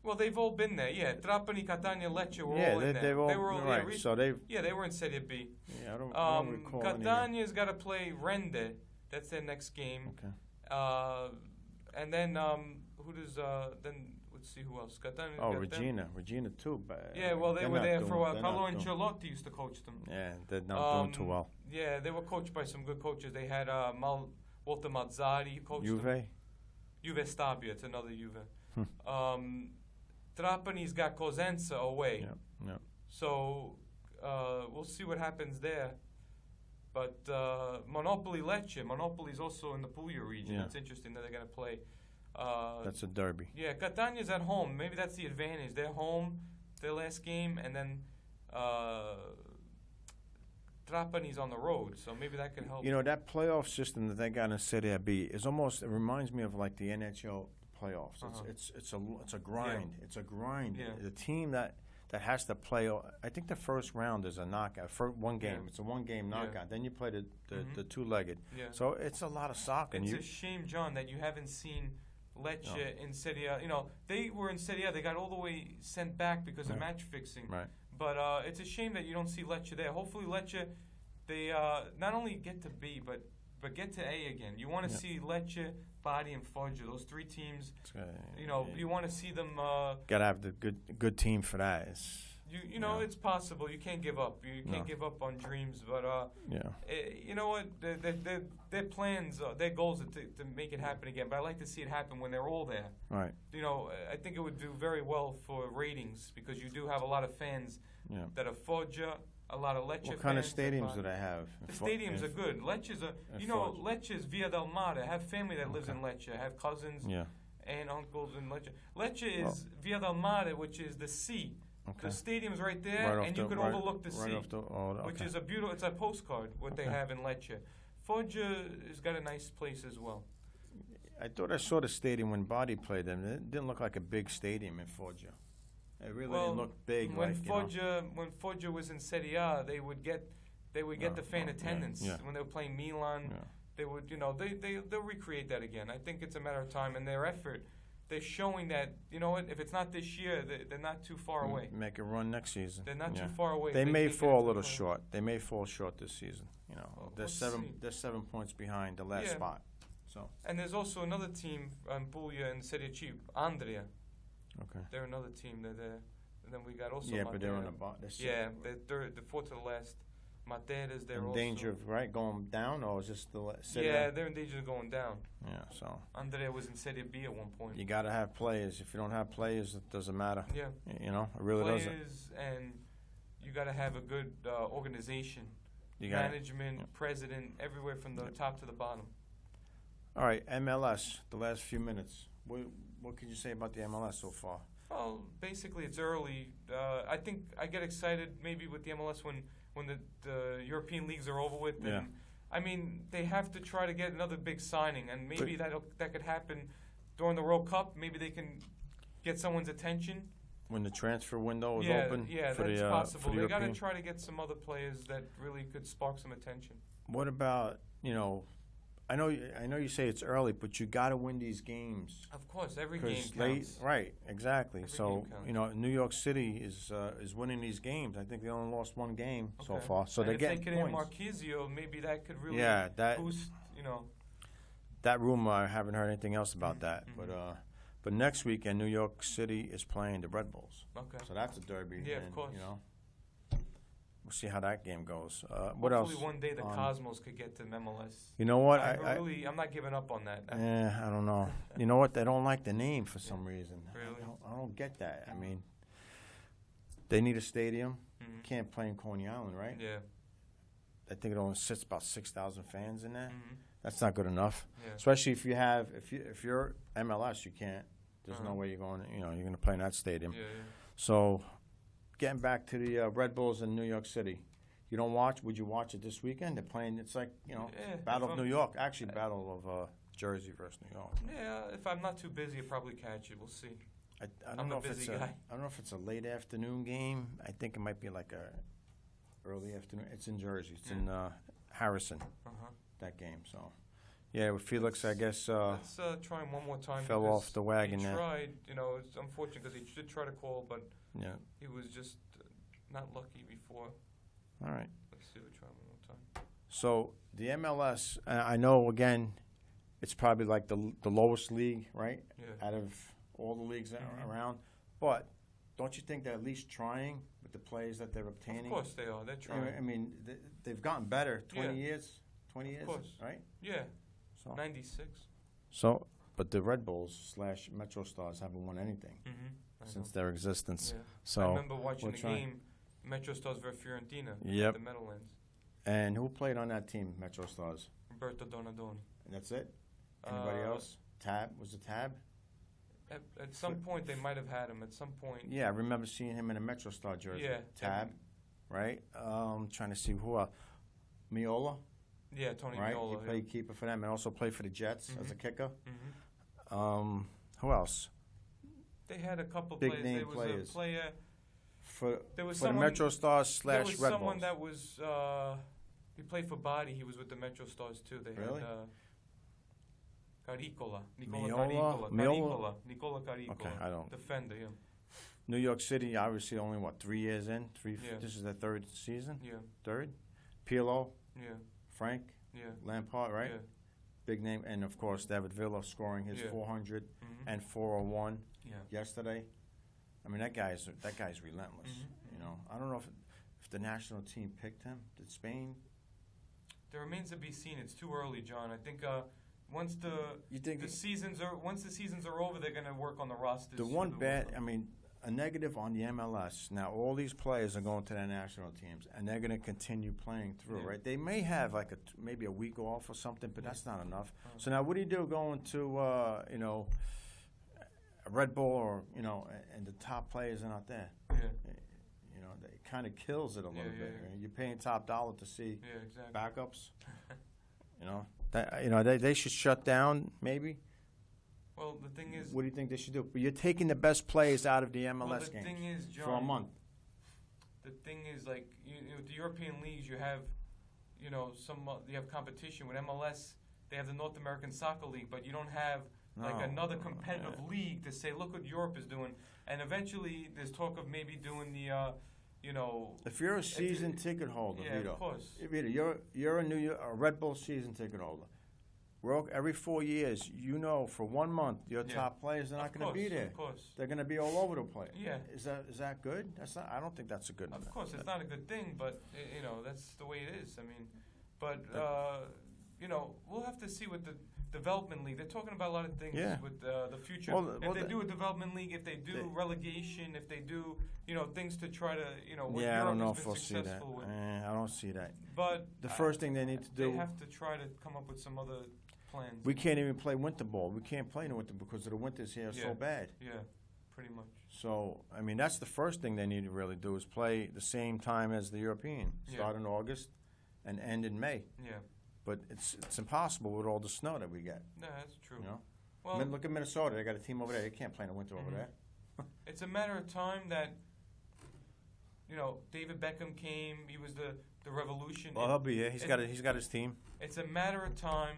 Well, they've all been there. Yeah, Trapani, Catania, Lecce were all in there. They were all right. So they were in Serie B. Yeah, I don't recall Catania's got to play Rende. That's their next game. Okay. And then who does then? Let's see who else. Catania. Regina too. But yeah, well, they were there for a while. Paolo Ancelotti used to coach them. Yeah, they're not doing too well. Yeah, they were coached by some good coaches. They had Walter Mazzari who coached them. Juve Stabia, it's another Juve. Trapani's got Cosenza away. Yeah. So we'll see what happens there. But Monopoly Lecce. Monopoly's also in the Puglia region. Yeah. It's interesting that they're going to play. That's a derby. Yeah, Catania's at home. Maybe that's the advantage. They're home, their last game, and then Trapani's on the road. So maybe that could help. You know, that playoff system that they got in Serie B is almost, it reminds me of like the NHL playoffs. It's a grind. Yeah. It's a grind. Yeah. The team that has to play, I think the first round is a knockout. For one game. Yeah. It's a one-game knockout. Yeah. Then you play the two-legged. Yeah. So it's a lot of soccer. It's a shame, John, that you haven't seen Lecce in Serie A. You know, they were in Serie A. They got all the way sent back because of match fixing. Right. But it's a shame that you don't see Lecce there. Hopefully Lecce, they not only get to B, but get to A again. You want to see Lecce, Bari, and Foggia. Those 3 teams. You want to see them. Got to have the good team for that. You know, it's possible. You can't give up. You can't give up on dreams. But you know what? Their plans, their goals are to make it happen again. But I like to see it happen when they're all there. Right. You know, I think it would do very well for ratings because you do have a lot of fans that are Foggia, a lot of Lecce fans. What kind of stadiums do they have? The stadiums are good. Lecce's Lecce's Via del Mare. I have family that lives in Lecce. I have cousins and uncles in Lecce. Lecce is Via del Mare, which is the sea. Okay. The stadium's right there, and you can overlook the sea, okay. which is a beautiful. It's a postcard what they have in Lecce. Foggia has got a nice place as well. I thought I saw the stadium when Bari played them. It didn't look like a big stadium in Foggia. It really didn't look big. When Foggia was in Serie A, they would get the fan attendance when they were playing Milan. Yeah. They would, they'll recreate that again. I think it's a matter of time and their effort. They're showing that, you know what, if it's not this year, they're not too far away. Make a run next season. They're not too far away. They may fall a little short. They may fall short this season. You know, they're 7 points behind the last spot. So. And there's also another team, Puglia and Serie C, Andria. Okay. They're another team. They're there. And then we got also but Matera. they're on the bottom. Yeah, they're 4th to the last. Matera's there also. In danger of going down, or is this the Yeah, they're in danger of going down. Yeah, so. Andrea was in Serie B at one point. You got to have players. If you don't have players, it doesn't matter. Yeah. You know, it really doesn't. Players, and you got to have a good organization. Management, president, everywhere from the top to the bottom. All right, MLS, the last few minutes. What can you say about the MLS so far? Well, basically it's early. I think I get excited maybe with the MLS when the European leagues are over with. And, I mean, they have to try to get another big signing, and maybe that could happen during the World Cup. Maybe they can get someone's attention. When the transfer window is open? Yeah, that's possible. They got to try to get some other players that really could spark some attention. What about, I know you say it's early, but you got to win these games. Of course, every game counts. Right, exactly. Every so, game counts. New York City is winning these games. I think they only lost one game so far. So they're getting points. If they could have Marquisio, maybe that could really boost, That rumor, I haven't heard anything else about that. But next weekend, New York City is playing the Red Bulls. Okay. So that's a derby. Yeah, of course. We'll see how that game goes. What else? Hopefully one day the Cosmos could get to MLS. You know what? I'm not giving up on that. I don't know. You know what? They don't like the name for some reason. Really? I don't get that. I mean, they need a stadium. Can't play in Coney Island, right? Yeah. I think it only sits about 6,000 fans in there. That's not good enough. Yeah. Especially if you're MLS, you can't. There's no way you're going to play in that stadium. Yeah. So, getting back to the Red Bulls in New York City, you don't watch? Would you watch it this weekend? They're playing. It's like Battle of New York. Actually, Battle of Jersey versus New York. Yeah, if I'm not too busy, I'll probably catch it. We'll see. I don't know if it's a late afternoon game. I think it might be like early afternoon. It's in Jersey. It's in Harrison. That game. So, yeah, with Felix, I guess. Let's try him one more time. Fell off the wagon he there. Tried. You know, it's unfortunate because he did try to call, but he was just not lucky before. All right. Let's see. We'll try him one more time. So the MLS, I know again, it's probably like the lowest league, right? Yeah. Out of all the leagues that are around, but don't you think they're at least trying with the players that they're obtaining? Of course they are. They're trying. I mean, they've gotten better. 20 years, of course. right? Yeah. So 96. So, but the Red Bulls / Metro Stars haven't won anything since their existence. Yeah. So I remember watching the trying. game, Metro Stars versus Fiorentina. Yep. At the Meadowlands. And who played on that team, Metro Stars? Roberto Donadoni. And that's it? Anybody else? Tab? Was it Tab? At some point, they might have had him. At some point. Yeah, I remember seeing him in a Metro Star jersey. Yeah. Tab, right? Trying to see who Miola. Yeah, Tony right? Miola. He played keeper for them and also played for the Jets as a kicker. Mm-hmm. Who else? They had a couple Big players. name There was players. a player. For the someone, Metro Stars / Red There Bulls. was someone that was. He played for Body. He was with the Metro Stars too. They Really? had. Caricola. Miola? Nicola Caricola. Okay, I don't. Defender, yeah. New York City, obviously only, 3 years in? Yeah. This is their third season? Yeah. Third? Pirlo, Yeah. Frank, Yeah. Lampard, right? Yeah. Big name. And, of course, David Villa scoring his 400 and 401 Yeah. yesterday. I mean, that guy's relentless. You know, I don't know if the national team picked him. Did Spain? There remains to be seen. It's too early, John. I think once the seasons are over, they're going to work on the rosters. The one bad, I mean, a negative on the MLS. Now, all these players are going to their national teams, and they're going to continue playing through, right? They may have maybe a week off or something, but that's not enough. So now, what do you do going to a Red Bull or and the top players are not there? Yeah. You know, it kind of kills it a little bit. Yeah. Right? You're paying top dollar to see exactly. backups. They should shut down maybe. Well, the thing is, what do you think they should do? But you're taking the best players out of the MLS the games thing is, John, for a month. The thing is, like the European leagues, you have, you have competition with MLS. They have the North American Soccer League, but you don't have another competitive league to say, look what Europe is doing. And eventually, there's talk of maybe doing the, If you're a season ticket holder, yeah, Vito, of course. Vito, you're a Red Bull season ticket holder. Every 4 years, for 1 month, your top players are not going to be there. Of course. They're going to be all over the place. Yeah. Is that good? That's not. I don't think that's a good. Of course, it's not a good thing, but that's the way it is. I mean, but we'll have to see with the development league. They're talking about a lot of things with the future. If they do a development league, if they do relegation, if they do things to try to what I Europe don't know has if been we'll see that. successful with. I don't see that. But the first thing they need to do. They have to try to come up with some other plans. We can't even play winter ball. We can't play in the winter because of the winters here are so bad. Yeah, pretty much. So, I mean, that's the first thing they need to really do is play the same time as the European. Start in August and end in May. Yeah. But it's impossible with all the snow that we get. No, that's true. Well, look at Minnesota. They got a team over there. They can't play in the winter over there. It's a matter of time that, David Beckham came. He was the revolution. Well, he'll be here. He's got his team. It's a matter of time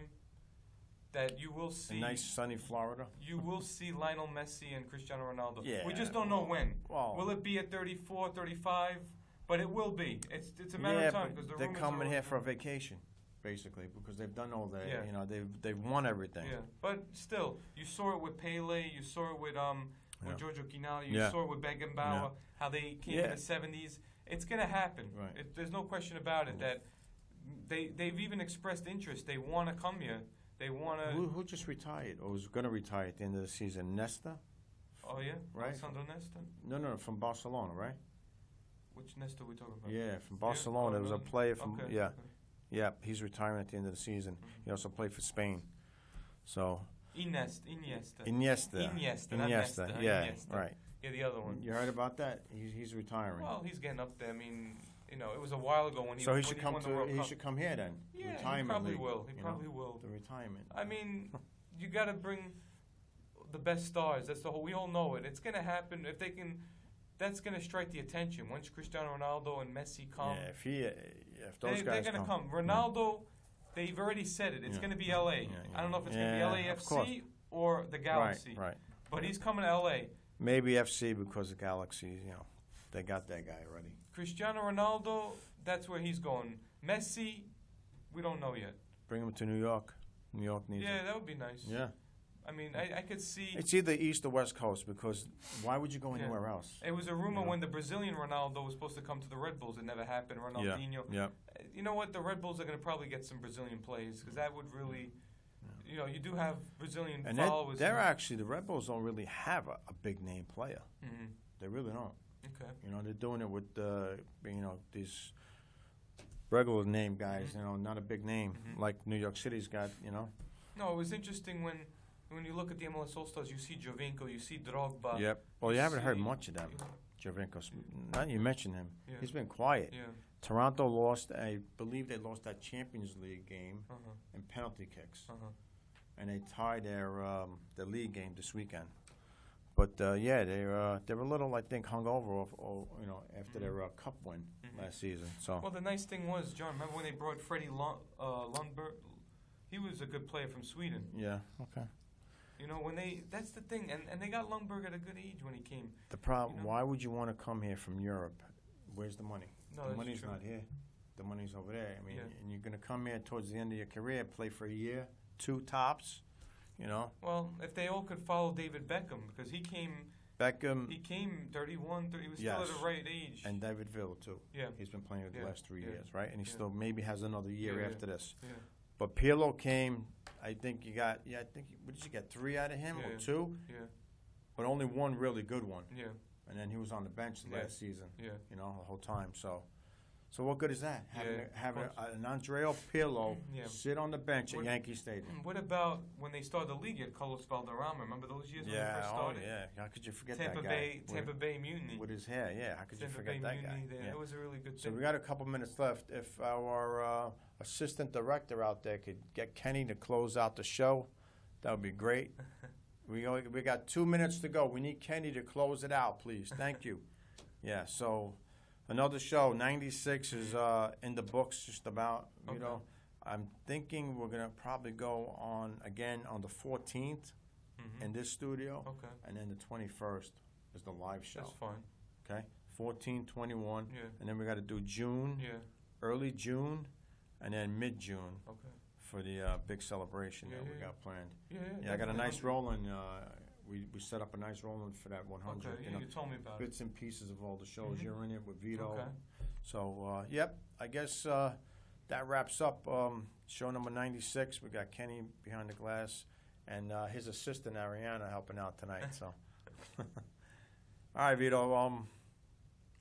that you will see. A nice sunny Florida. You will see Lionel Messi and Cristiano Ronaldo. Yeah. We just don't know when. Well, will it be at 34, 35? But it will be. It's a matter of time because they're coming here for a vacation, basically, because they've done all that. They've won everything. Yeah, but still, you saw it with Pele. You saw it with Giorgio Chiellini. You saw it with Beckenbauer. How they came in the 70s. It's gonna happen. Right. There's no question about it. That they've even expressed interest. They want to come here. They want to. Who just retired or was going to retire at the end of the season? Nesta? Oh yeah, right. Alessandro Nesta. No, from Barcelona, right? Which Nesta are we talking about? Yeah, from Barcelona. There was a player from Okay. Yeah. He's retiring at the end of the season. Mm-hmm. He also played for Spain. So. Iniesta. Iniesta. Not Nesta. Yeah, Iniesta. right. Yeah, the other one. You heard about that? He's retiring. Well, he's getting up there. I mean, it was a while ago when he. So he when should he come won to. The World He Cup. should come here then. Yeah, retirement he probably league, will. He probably will. The retirement. I mean, you got to bring the best stars. That's the whole. We all know it. It's gonna happen if they can. that's going to strike the attention. Once Cristiano Ronaldo and Messi come, if those they're guys going to come. Ronaldo, they've already said it. It's going to be LA. I don't know if it's going to be LAFC or the Galaxy. Right. But he's coming to LA. Maybe FC because the Galaxy, they got that guy already. Cristiano Ronaldo, that's where he's going. Messi, we don't know yet. Bring him to New York. New York needs Yeah, it. that would be nice. Yeah. I mean, I could see. It's either East or West Coast because why would you go anywhere else? It was a rumor when the Brazilian Ronaldo was supposed to come to the Red Bulls. It never happened. Ronaldinho. Yeah. You know what? The Red Bulls are going to probably get some Brazilian players because that would really, you do have Brazilian And followers. they're actually, the Red Bulls don't really have a big name player. Mm-hmm. They really don't. Okay. They're doing it with, these regular name guys, not a big name like New York City's got, No, it was interesting when you look at the MLS All-Stars, you see Jovinko, you see Drogba. Yep. Well, you haven't heard much of them. Jovinko, not you mentioned him. Yeah. He's been quiet. Yeah. Toronto lost, I believe they lost that Champions League game Uh-huh. in penalty kicks. Uh-huh. And they tied their league game this weekend. But, they're a little, I think, hungover after their cup win last season. So. Well, the nice thing was, John, remember when they brought Freddie Lundberg? He was a good player from Sweden. Yeah, okay. That's the thing, and they got Lundberg at a good age when he came. The problem, why would you want to come here from Europe? Where's the money? No, The money's not here. The money's over there. I mean, and you're going to come here towards the end of your career, play for a year, 2 tops, Well, if they all could follow David Beckham, because he came 31, he was still at the right age. And David Villa, too. Yeah. He's been playing the last 3 years, right? And he Yeah. still maybe has another year after this. Yeah. But Pirlo came, I think you got, what did you get, 3 out of him or 2? Yeah. But only 1 really good one. Yeah. And then he was on the bench last season, Yeah. the whole time. So what good is that? Having of course. an Andrea Pirlo Yeah. sit on the bench at Yankee Stadium. What about when they started the league at Carlos Valderrama? Remember those years when they first started? How could you forget Tampa that guy? Tampa Bay Mutiny. With his hair, how could you Tampa forget Bay that guy? Mutiny, It was a really good So thing. we got a couple minutes left. If our assistant director out there could get Kenny to close out the show, that would be great. We got 2 minutes to go. We need Kenny to close it out, please. Thank you. So another show, 96 is in the books just about, I'm thinking we're going to probably go on again on the 14th in this studio. Okay. And then the 21st is the live show. That's fine. Okay? 14, 21. Yeah. And then we got to do June, Yeah. early June, and then mid-June Okay. for the big celebration that we got planned. Yeah. I got a nice rolling. We set up a nice rolling for that 100. Okay. You told me about it. Bits and pieces of all the shows. You're in it with Vito. Okay. So, I guess that wraps up show number 96. We got Kenny behind the glass and his assistant, Ariana, helping out tonight. So, all right, Vito,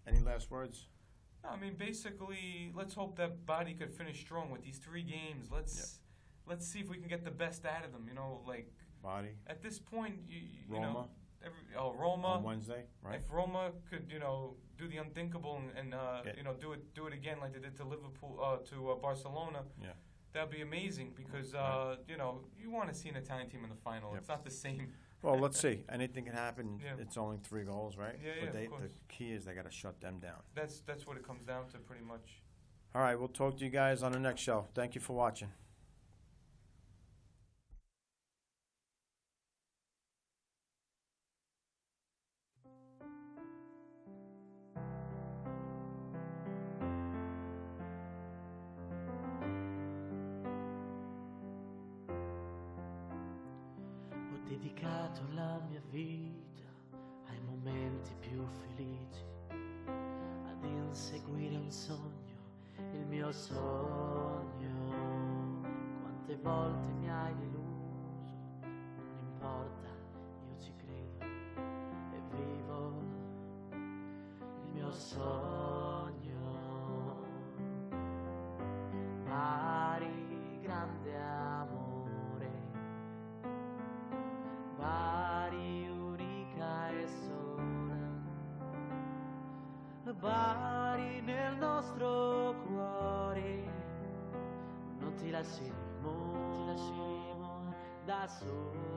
any last words? No, I mean, basically, let's hope that Body could finish strong with these 3 games. Let's see if we can get the best out of them. Body. At this point, Roma. Roma On Wednesday, right? If Roma could, do the unthinkable and do it again like they did to Liverpool, to Barcelona, that'd be amazing because you want to see an Italian team in the final. Yep. It's not the same. Well, let's see. Anything can happen. Yeah. It's only 3 goals, right? Yeah, But of course. the key is they got to shut them down. That's what it comes down to, pretty much. All right, we'll talk to you guys on the next show. Thank you for watching. Ho dedicato la mia vita ai momenti più felici, ad inseguire un sogno, il mio sogno. Quante volte mi hai deluso, non importa, io ci credo e vivo il mio sogno. Bari, grande amore, Bari, unica e sola, Bari nel nostro cuore, non ti lasceremo da solo.